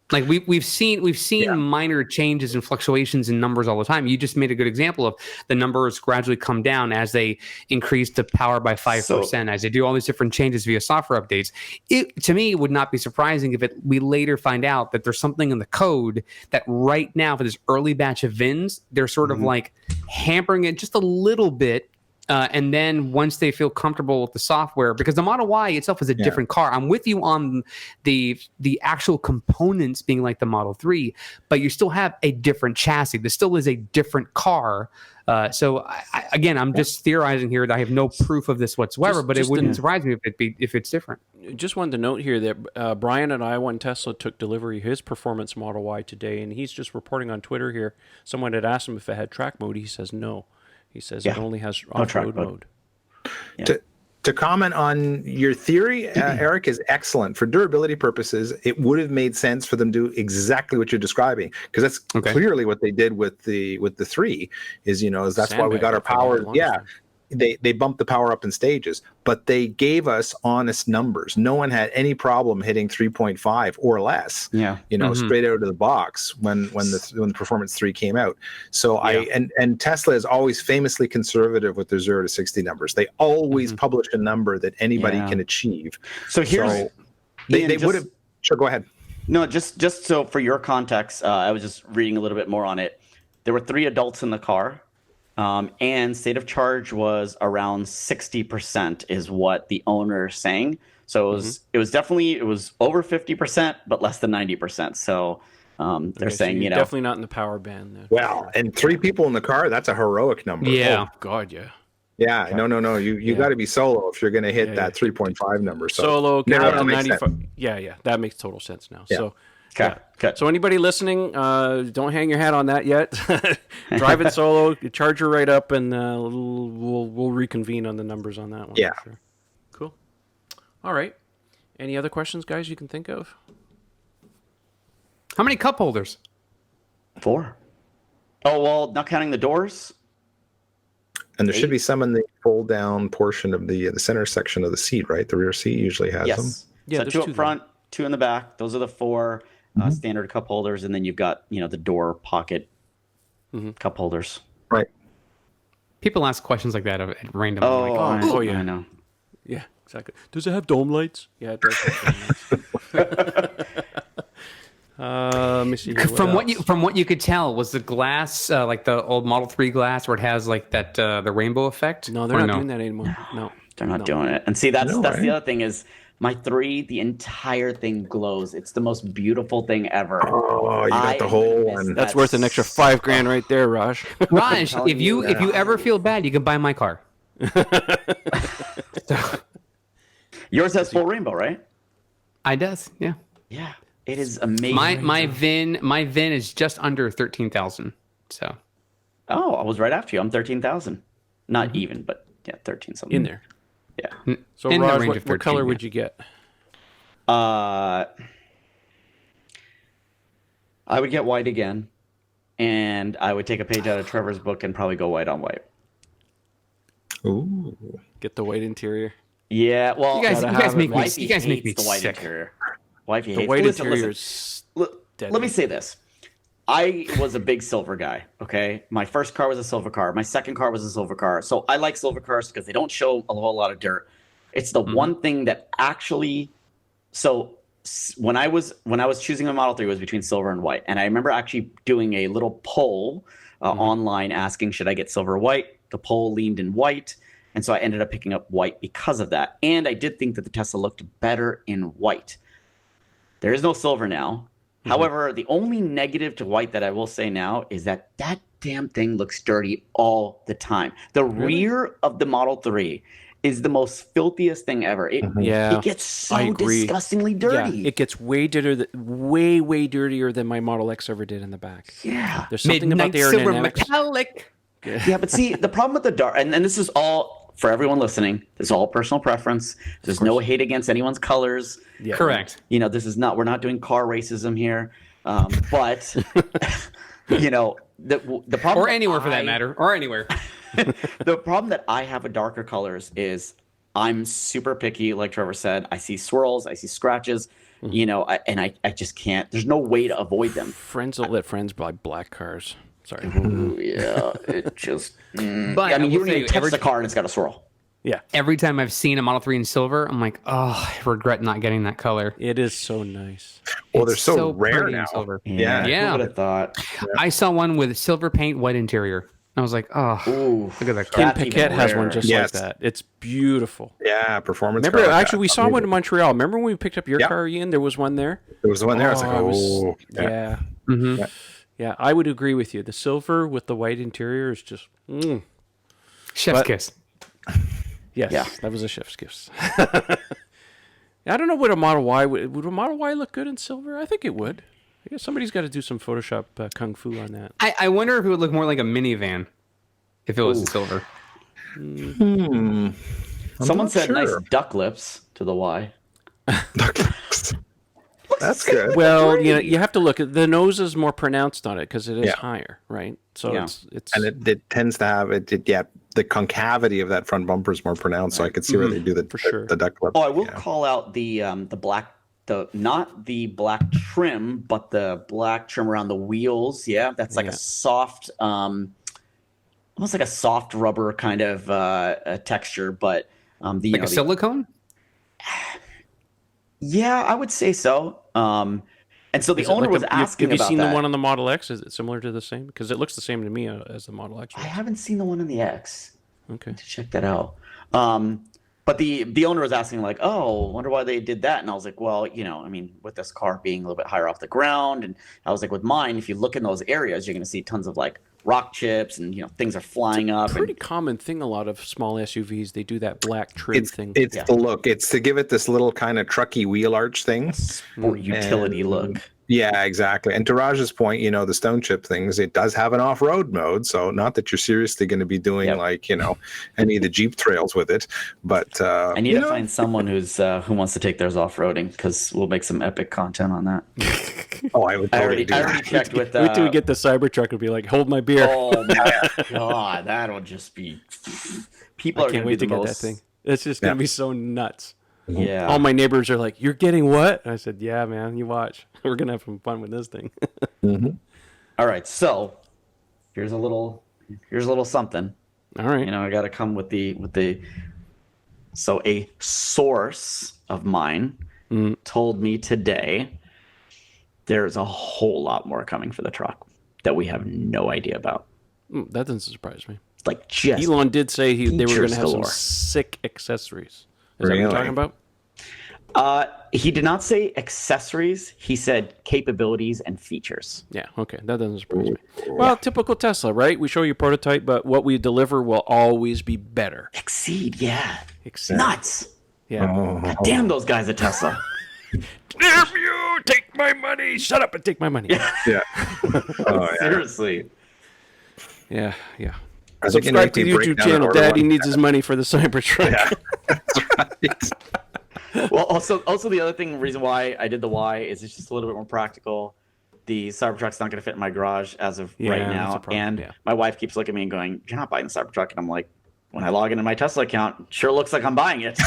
Like we've seen minor changes and fluctuations in numbers all the time. You just made a good example of the numbers gradually come down as they increase the power by 5%, as they do all these different changes via software updates. It, to me, would not be surprising if we later find out that there's something in the code that right now for this early batch of VINs, they're sort of like hampering it just a little bit. And then once they feel comfortable with the software, because the Model Y itself is a different car. I'm with you on the actual components being like the Model 3, but you still have a different chassis. This still is a different car. So I'm just theorizing here that I have no proof of this whatsoever, but it wouldn't surprise me if it's different. Just wanted to note here that Brian and I, when Tesla took delivery his performance Model Y today, and he's just reporting on Twitter here. Someone had asked him if it had track mode. He says no. He says it only has off-road mode. Yeah. To comment on your theory, Eric, is excellent. For durability purposes, it would have made sense for them to do exactly what you're describing, because that's clearly what they did with the 3. Is that's why we got our power. Yeah. They bumped the power up in stages, but they gave us honest numbers. No one had any problem hitting 3.5 or less. Yeah, straight out of the box when the Performance 3 came out. So and Tesla is always famously conservative with their 0 to 60 numbers. They always publish a number that anybody can achieve. So here's they would have. Sure, go ahead. No, just so for your context, I was just reading a little bit more on it. There were 3 adults in the car. And state of charge was around 60% is what the owner is saying. So it was definitely over 50%, but less than 90%. So they're saying, so definitely not in the power band then. Well, and 3 people in the car, that's a heroic number. Yeah. Oh, God, yeah. Yeah, okay. No. You got to be solo if you're going to hit that 3.5 number. So solo, get up to 95. Yeah, that makes total sense now. Yeah. So. Okay. So anybody listening, don't hang your hat on that yet. Drive it solo, charge her right up, and we'll reconvene on the numbers on that one. Yeah. Sure. Cool. All right. Any other questions, guys, you can think of? How many cup holders? 4. Oh, well, not counting the doors. And there should be some in the fold-down portion of the center section of the seat, right? The rear seat usually has them. Yeah, so 2 up front, 2 in the back. Those are the 4. Standard cup holders, and then you've got the door pocket cup holders. Right. People ask questions like that at random. Oh, yeah, I know. Yeah, exactly. Does it have dome lights? Yeah, it does have dome lights. Let me see here, from what you could tell, was the glass like the old Model 3 glass where it has like that the rainbow effect? No, they're not doing that anymore. No, they're not doing it. And see, that's the other thing is. My 3, the entire thing glows. It's the most beautiful thing ever. Oh, you got the whole one. That's worth an extra $5,000 right there, Raj. Raj, if you ever feel bad, you can buy my car. Yours has full rainbow, right? I does, yeah. Yeah, it is amazing. My VIN is just under 13,000. So. Oh, I was right after you. I'm 13,000. Not even, but 13 something. In there. Yeah. So, Raj, what color would you get? I would get white again, and I would take a page out of Trevor's book and probably go white on white. Ooh. Get the white interior. Yeah, well, you guys make me the white sick. interior. Wifey the hates white listen, interior listen. is Let me say this. I was a big silver guy, okay? My first car was a silver car. My second car was a silver car. So I like silver cars because they don't show a whole lot of dirt. It's the one thing that actually so when I was choosing a Model 3, it was between silver and white. And I remember actually doing a little poll online asking, should I get silver or white? The poll leaned in white. And so I ended up picking up white because of that. And I did think that the Tesla looked better in white. There is no silver now. However, the only negative to white that I will say now is that damn thing looks dirty all the time. The rear of the Model 3 is the most filthiest thing ever. It gets so disgustingly dirty. Yeah, it gets way dirtier than my Model X ever did in the back. Yeah. There's something about the aerodynamics. Metallic. Yeah, but see, the problem with the dark, and this is all for everyone listening, this is all personal preference. There's no hate against anyone's colors. Yeah. Correct. You know, we're not doing car racism here. But you know, the problem, Or anywhere for that matter, or anywhere. the problem that I have with darker colors is I'm super picky, like Trevor said. I see swirls, I see scratches, you know, and I just can't. There's no way to avoid them. Friends don't let friends buy black cars. Sorry. Ooh, yeah, it just. But I mean, you will don't say even touch the car and it's got a swirl. Yeah. every time I've seen a Model 3 in silver, I'm like, oh, I regret not getting that color. It is so nice. Well, they're It's so rare pretty in now. silver. Yeah. Yeah. Who would have thought? I saw one with silver paint, white interior. I was like, oh, Ooh, look at that Kim car. That's even Paquette has one rarer. just Yes. like that. It's beautiful. Yeah, performance. Remember, car like actually, that. we saw one in Montreal. Remember when we picked up your Yeah. car, Ian? There was one there. There was one there. I was like, I oh, yeah. Mhm. Yeah, I would agree with you. The silver with the white interior is just, Chef's But- kiss. yes, Yeah. that was a chef's kiss. I don't know what a Model Y would a Model Y look good in silver? I think it would. I guess somebody's got to do some Photoshop kung fu on that. I wonder if it would look more like a minivan if it was silver. Someone not said nice sure. duck lips to the Y. That's good. Well, you know, you have to look at the nose is more pronounced on it because it is Yeah. higher, right? So Yeah. it's And it tends to have the concavity of that front bumper is more pronounced, so I could see where they do For sure. the duck lip. Oh, I will Yeah. call out the black, not the black trim, but the black trim around the wheels. Yeah, that's like Yeah. a soft, almost like a soft rubber kind of texture. But Like a silicone? yeah, I would say so. And so the is it owner like was have asking you about seen that. the one on the Model X? Is it similar to the same? Because it looks the same to me as the Model X. I haven't seen the one in the X. Okay. To check that out. But the owner was asking like, oh, wonder why they did that. And I was like, well, you know, I mean, with this car being a little bit higher off the ground, and I was like, with mine, if you look in those areas, you're going to see tons of like rock chips, and you know, things are flying up. Pretty And common thing. A lot of small SUVs they do that black trim thing. It's Yeah. the look. It's to give it this little kind of trucky wheel arch thing. sport utility And- look. Yeah, exactly. And to Raj's point, you know, the stone chip things, it does have an off-road mode. So not that you're seriously going to be doing Yep. like, you know, any of the Jeep trails with it, but I need you to know, find someone who wants to take theirs off roading because we'll make some epic content on that. oh, I would I totally already do that. checked with. Wait till we get the Cybertruck and be like, hold my beer. Oh my god, that'll just be. People I are can't going wait to to be the get that most. thing. It's just gonna Yeah. be so nuts. Yeah. All my neighbors are like, "You're getting what?" And I said, "Yeah, man. You watch. We're gonna have some fun with this thing." All right, so here's a little something. All right. You know, I got to come with the. So a source of mine told me today there's a whole lot more coming for the truck that we have no idea about. That doesn't surprise me. Like just Elon did say they were features going to have some galore. sick accessories. Is that what Really? you're talking about? he did not say accessories. He said capabilities and features. Yeah. Okay. That doesn't surprise me. Well, typical Tesla, right? We show you a prototype, but what we deliver will always be better. Exceed, yeah. Exceed. Nuts. Yeah. Oh, Damn those guys at Tesla. Damn you! Take my money! Shut up and take my money. yeah. Oh, yeah. Seriously. Yeah. Yeah. I think Subscribe to it the might be YouTube breakdown in channel. order Daddy one. needs his money for the Cybertruck. That's right. Well, also the other thing, reason why I did the Y is it's just a little bit more practical. The Cybertruck's not going to fit in my garage as of Yeah, right that's now, a problem, and yeah. my wife keeps looking at me and going, "You're not buying the Cybertruck," and I'm like, when I log into my Tesla account, it sure looks like I'm buying it.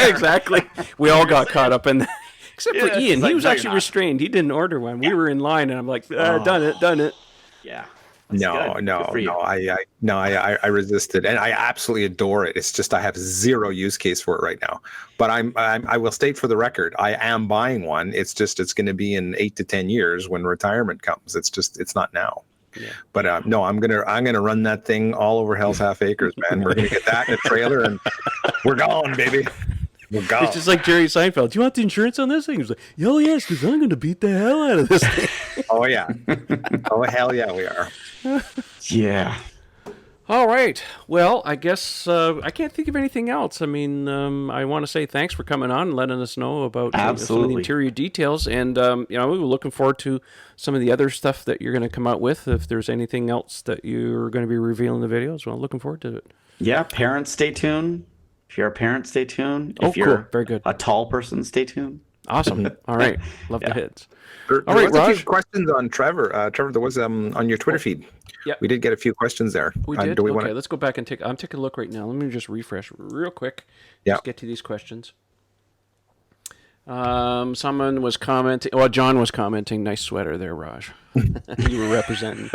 Exactly. We all got caught up in that. Except for Yeah, Ian. it's like, He was no, you're actually not. restrained. He didn't order one. We were in line, and I'm like, done it. Yeah. That's No, good. no, Good for you. no. I resisted, and I absolutely adore it. It's just I have zero use case for it right now. But I will state for the record, I am buying one. It's just it's going to be in 8 to 10 years when retirement comes. It's not now. Yeah. But no, I'm gonna run that thing all over Hell's Half Acres, man. We're gonna get that in a trailer, and we're gone, baby. We're gone. It's just like Jerry Seinfeld. Do you want the insurance on this thing? He's like, oh, yes, because I'm going to beat the hell out of this thing. Oh yeah. Oh hell yeah, we are. Yeah. All right. Well, I guess I can't think of anything else. I mean, I want to say thanks for coming on and letting us know about some of the Absolutely. interior details. And, you know, we're looking forward to some of the other stuff that you're going to come out with. If there's anything else that you're going to be revealing in the videos, well, looking forward to it. Yeah, parents, stay tuned. If you're a parent, stay tuned. Oh, If you're cool. Very good. a tall person, stay tuned. Awesome. All right. Love the Yeah. hits. There All right, was a few Raj. questions on Trevor. Trevor, there was on your Twitter feed. Yep. We did get a few questions there. We did? Do we Okay, want to? let's go back and I'm taking a look right now. Let me just refresh real quick. Yeah. Just get to these questions. Someone was commenting. Well, John was commenting. Nice sweater there, Raj. You were representing.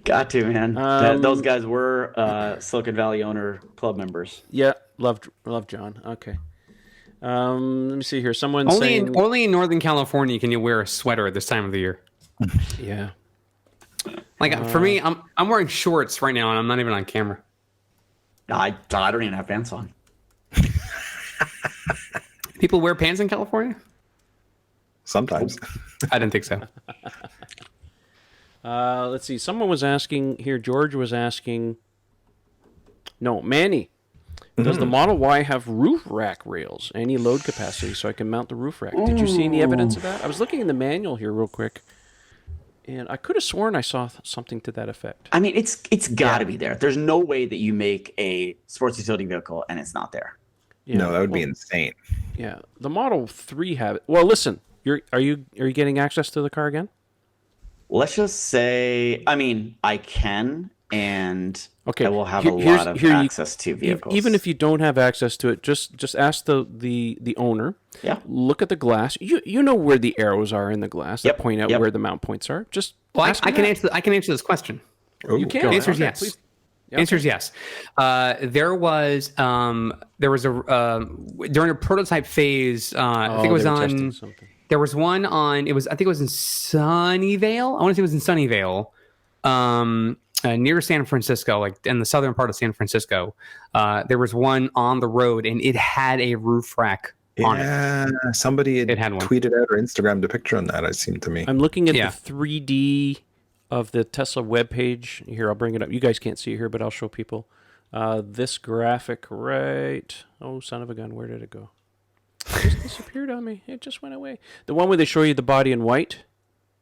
Got to, man. Those guys were Silicon Valley owner club members. Yeah, love John. Okay. Let me see here. Someone Only saying only in Northern California can you wear a sweater at this time of the year. yeah. Like for me, I'm wearing shorts right now, and I'm not even on camera. I don't even have pants on. People wear pants in California? Sometimes. I didn't think so. Let's see. Someone was asking here. George was asking. No, Manny. Does the Model Y have roof rack rails? Any load capacity so I can mount the roof rack? Did you see any evidence of that? I was looking in the manual here real quick, and I could have sworn I saw something to that effect. I mean, it's got to be there. There's no way that you make a sports utility vehicle and it's not there. Yeah. No, that would be insane. Yeah, the Model 3 have it. Well, listen, are you getting access to the car again? Let's just say, I mean, I can, and Okay, I will have here- a here's- lot of here you- access to vehicles. Even if you don't have access to it, just ask the owner. Yeah. Look at the glass. You know where the arrows are in the glass that Yep, point out yep. where the mount points are. Just Well, ask I him can that. answer this question. You can. The answer is Okay, yes. please. Answer is yes. There was a during a prototype phase. I think it was they were on. testing something. There was one on. I think it was in Sunnyvale. I want to say it was in Sunnyvale, near San Francisco, like in the southern part of San Francisco. There was one on the road, and it had a roof rack on it. Yeah, somebody It had one. tweeted out or Instagrammed a picture on that. It seemed to me. I'm looking at Yeah. the 3D of the Tesla webpage. Here, I'll bring it up. You guys can't see it here, but I'll show people. This graphic right. Oh, son of a gun. Where did it go? It just disappeared on me. It just went away. The one where they show you the body in white.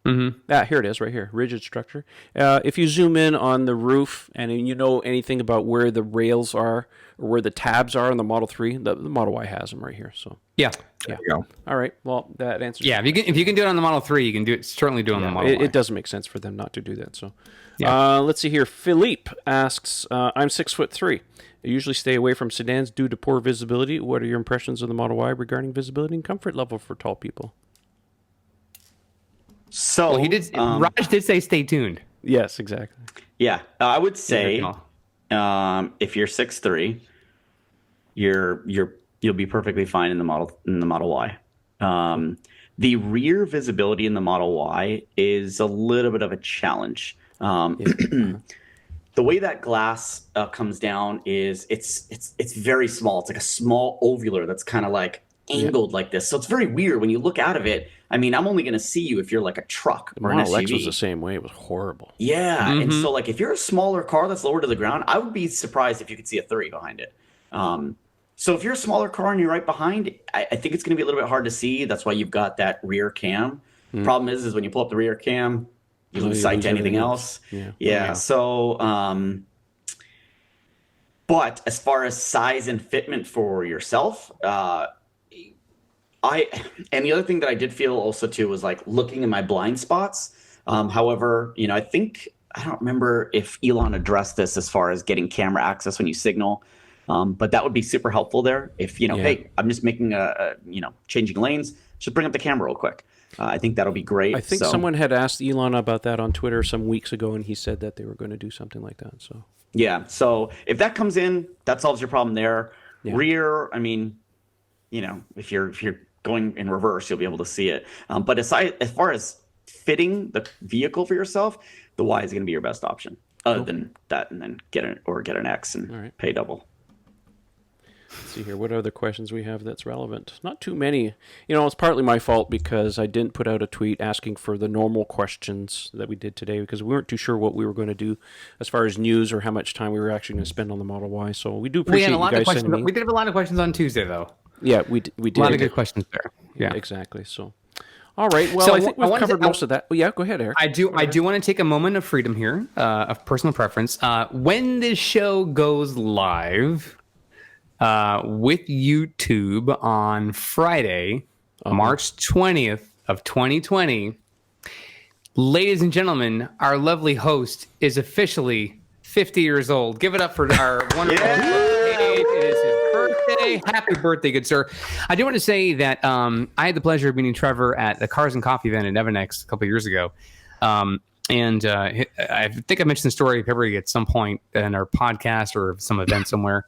Mm-hmm. Here it is, right here. Rigid structure. If you zoom in on the roof and you know anything about where the rails are or where the tabs are on the Model 3, the Model Y has them right here. So, Yeah. There you go. all right. Well, that answers. Yeah. If you can do it on the Model 3, you can do it. Certainly do it on the Model Y. It doesn't make sense for them not to do that. So, Yeah. let's see here. Philippe asks, "I'm 6'3". I usually stay away from sedans due to poor visibility. What are your impressions of the Model Y regarding visibility and comfort level for tall people?" so Well, he did. Raj did say stay tuned. Yes, exactly. yeah, I would say Yeah. if you're 6'3", you'll be perfectly fine in the Model Y. The rear visibility in the Model Y is a little bit of a challenge. The way that glass comes down is it's very small. It's like a small ovular that's kind of like angled like this. So it's very weird when you look out of it. I mean, I'm only going to see you if you're like a truck The or an Model SUV. X was the same way. It was horrible. Yeah, and so like if you're a smaller car that's lower to the ground, I would be surprised if you could see a 3 behind it. So if you're a smaller car and you're right behind, I think it's going to be a little bit hard to see. That's why you've got that rear cam. Problem is when you pull up the rear cam, you lose sight to anything else. Yeah. So, but as far as size and fitment for yourself, and the other thing that I did feel also too was like looking in my blind spots. However, I don't remember if Elon addressed this as far as getting camera access when you signal. But that would be super helpful there. If, hey, I'm just making changing lanes, just bring up the camera real quick. I think that'll be great. I think someone had asked Elon about that on Twitter some weeks ago, and he said that they were going to do something like that. So yeah. So if that comes in, that solves your problem there. Yeah. Rear, I mean, if you're going in reverse, you'll be able to see it. But as far as fitting the vehicle for yourself, the Y is going to be your best option. Other than that, and then get an X and pay double. Let's see here. What other questions we have that's relevant? Not too many. It's partly my fault because I didn't put out a tweet asking for the normal questions that we did today because we weren't too sure what we were going to do as far as news or how much time we were actually going to spend on the Model Y. So we do appreciate you guys sending me. We did have a lot of questions on Tuesday, though. Yeah, we did. A lot of good questions there. Yeah. Exactly. So, All right. Well, So I think I we've wanted covered to- most of that. Oh, yeah, go ahead, Eric. I do want to take a moment of freedom here, of personal preference. When this show goes live with YouTube on Friday, March 20th of 2020, ladies and gentlemen, our lovely host is officially 50 years old. Give it up for our wonderful host. It is his birthday. Happy birthday, good sir. I do want to say that I had the pleasure of meeting Trevor at the Cars and Coffee event at Evanex a couple of years ago. And I think I mentioned the story of Beverly at some point in our podcast or some event somewhere.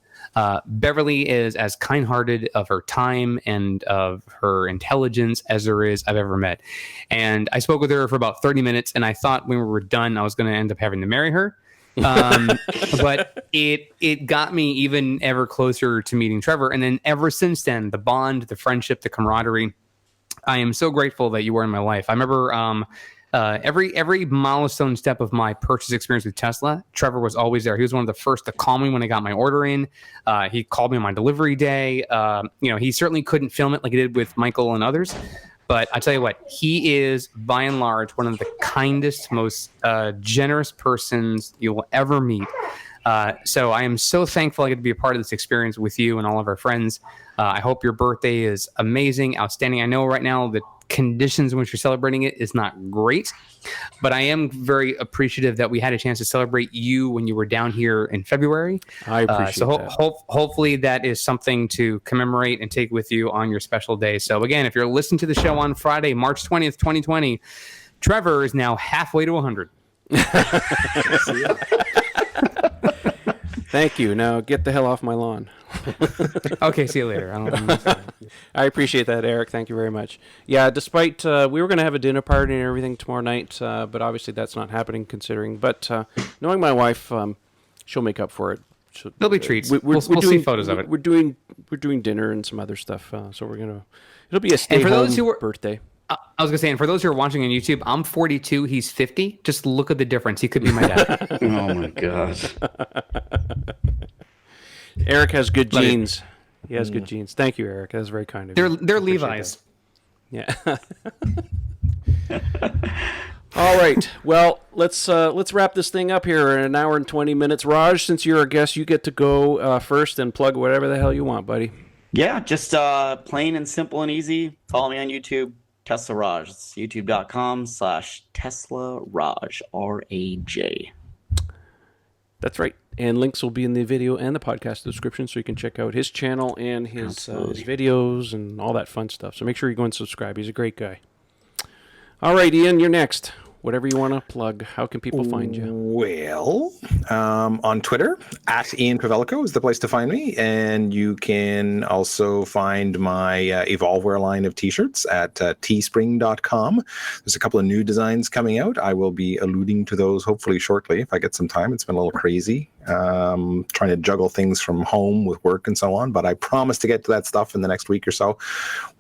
Beverly is as kind-hearted of her time and of her intelligence as there is I've ever met. And I spoke with her for about 30 minutes, and I thought when we were done, I was going to end up having to marry her. But it got me even ever closer to meeting Trevor. And then ever since then, the bond, the friendship, the camaraderie, I am so grateful that you were in my life. I remember every milestone step of my purchase experience with Tesla, Trevor was always there. He was one of the first to call me when I got my order in. He called me on my delivery day. He certainly couldn't film it like he did with Michael and others. But I tell you what, he is by and large one of the kindest, most generous persons you will ever meet. So I am so thankful I get to be a part of this experience with you and all of our friends. I hope your birthday is amazing, outstanding. I know right now the conditions in which you're celebrating it is not great, but I am very appreciative that we had a chance to celebrate you when you were down here in February. I appreciate that. Hopefully that is something to commemorate and take with you on your special day. So again, if you're listening to the show on Friday, March 20th, 2020, Trevor is now halfway to 100. Thank you. Now get the hell off my lawn. Okay, see you later. I appreciate that, Eric. Thank you very much. Yeah, despite we were going to have a dinner party and everything tomorrow night, but obviously that's not happening considering. But knowing my wife, she'll make up for it. There'll be treats. We'll doing, see photos of it. We're doing dinner and some other stuff. So it'll be a stay-home birthday. I was going to say, and for those who are watching on YouTube, I'm 42, he's 50. Just look at the difference. He could be my dad. Oh, my God. Eric has good genes. He has good genes. Thank you, Eric. That's very kind of you. They're Levi's. That. Yeah. All right. Well, let's wrap this thing up here in an hour and 20 minutes. Raj, since you're a guest, you get to go first and plug whatever the hell you want, buddy. Yeah, just plain and simple and easy. Follow me on YouTube. Tesla Raj. It's youtube.com/Tesla Raj, R-A-J. That's right. And links will be in the video and the podcast description, so you can check out his channel and his videos and all that fun stuff. So make sure you go and subscribe. He's a great guy. All right, Ian, you're next. Whatever you want to plug, how can people find you? Well, on Twitter, @IanPavelico is the place to find me. And you can also find my Evolveware line of t-shirts at teespring.com. There's a couple of new designs coming out. I will be alluding to those hopefully shortly if I get some time. It's been a little crazy trying to juggle things from home with work and so on. But I promise to get to that stuff in the next week or so.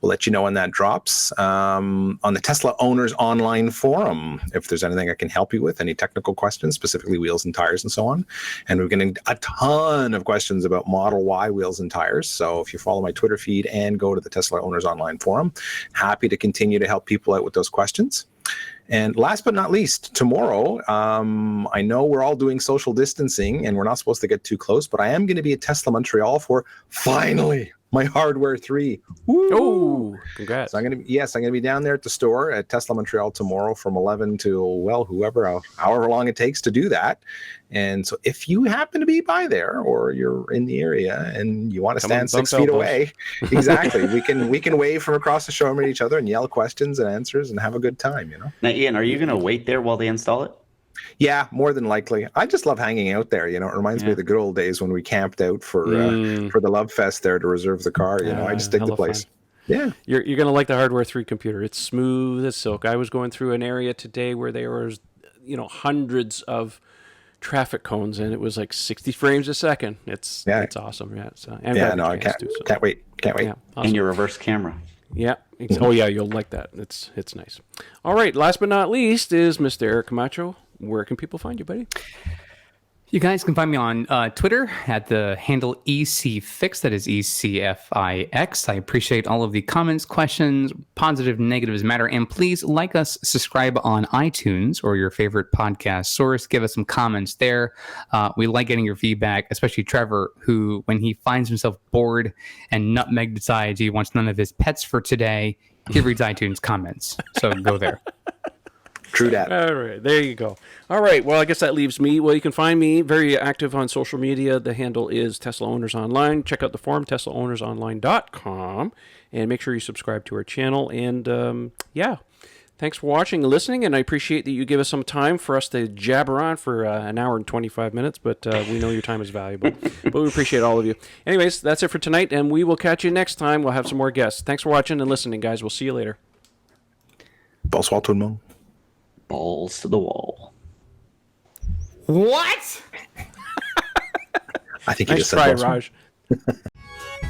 We'll let you know when that drops. On the Tesla Owners Online Forum, if there's anything I can help you with, any technical questions, specifically wheels and tires and so on. And we're getting a ton of questions about Model Y wheels and tires. So if you follow my Twitter feed and go to the Tesla Owners Online Forum, happy to continue to help people out with those questions. And last but not least, tomorrow, I know we're all doing social distancing and we're not supposed to get too close, but I am going to be at Tesla Montreal for finally my Hardware 3. Oh, congrats. So I'm going to be down there at the store at Tesla Montreal tomorrow from 11 till, however long it takes to do that. And so if you happen to be by there or you're in the area and you want to stand 6 feet away, exactly, we can wave from across the showroom at each other and yell questions and answers and have a good time, Now, Ian, are you going to wait there while they install it? Yeah, more than likely. I just love hanging out there. It reminds me of the good old days when we camped out for the Love Fest there to reserve the car. I just dig the place. Fun. Yeah, you're gonna like the Hardware 3 computer. It's smooth as silk. I was going through an area today where there was, hundreds of traffic cones, and it was like 60 frames a second. It's awesome. Yeah, I can't wait. Yeah, awesome. And your reverse camera. Yeah. Oh yeah, you'll like that. It's nice. All right. Last but not least is Mr. Eric Camacho. Where can people find you, buddy? You guys can find me on Twitter at the handle ECFix. That is ECFIX. I appreciate all of the comments, questions, positive, negatives matter. And please like us, subscribe on iTunes or your favorite podcast source. Give us some comments there. We like getting your feedback, especially Trevor, who, when he finds himself bored and Nutmeg decides he wants none of his pets for today, he reads iTunes comments. So go there. True that. All right, there you go. All right, well, I guess that leaves me. Well, you can find me very active on social media. The handle is Tesla Owners Online. Check out the forum, teslaownersonline.com, and make sure you subscribe to our channel. And yeah, thanks for watching and listening, and I appreciate that you give us some time for us to jabber on for an hour and 25 minutes, but we know your time is valuable. But we appreciate all of you. Anyways, that's it for tonight, and we will catch you next time. We'll have some more guests. Thanks for watching and listening, guys. We'll see you later. Bonsoir tout le monde. Balls to the wall. What? I think you Nice just said try, bonsoir. Raj.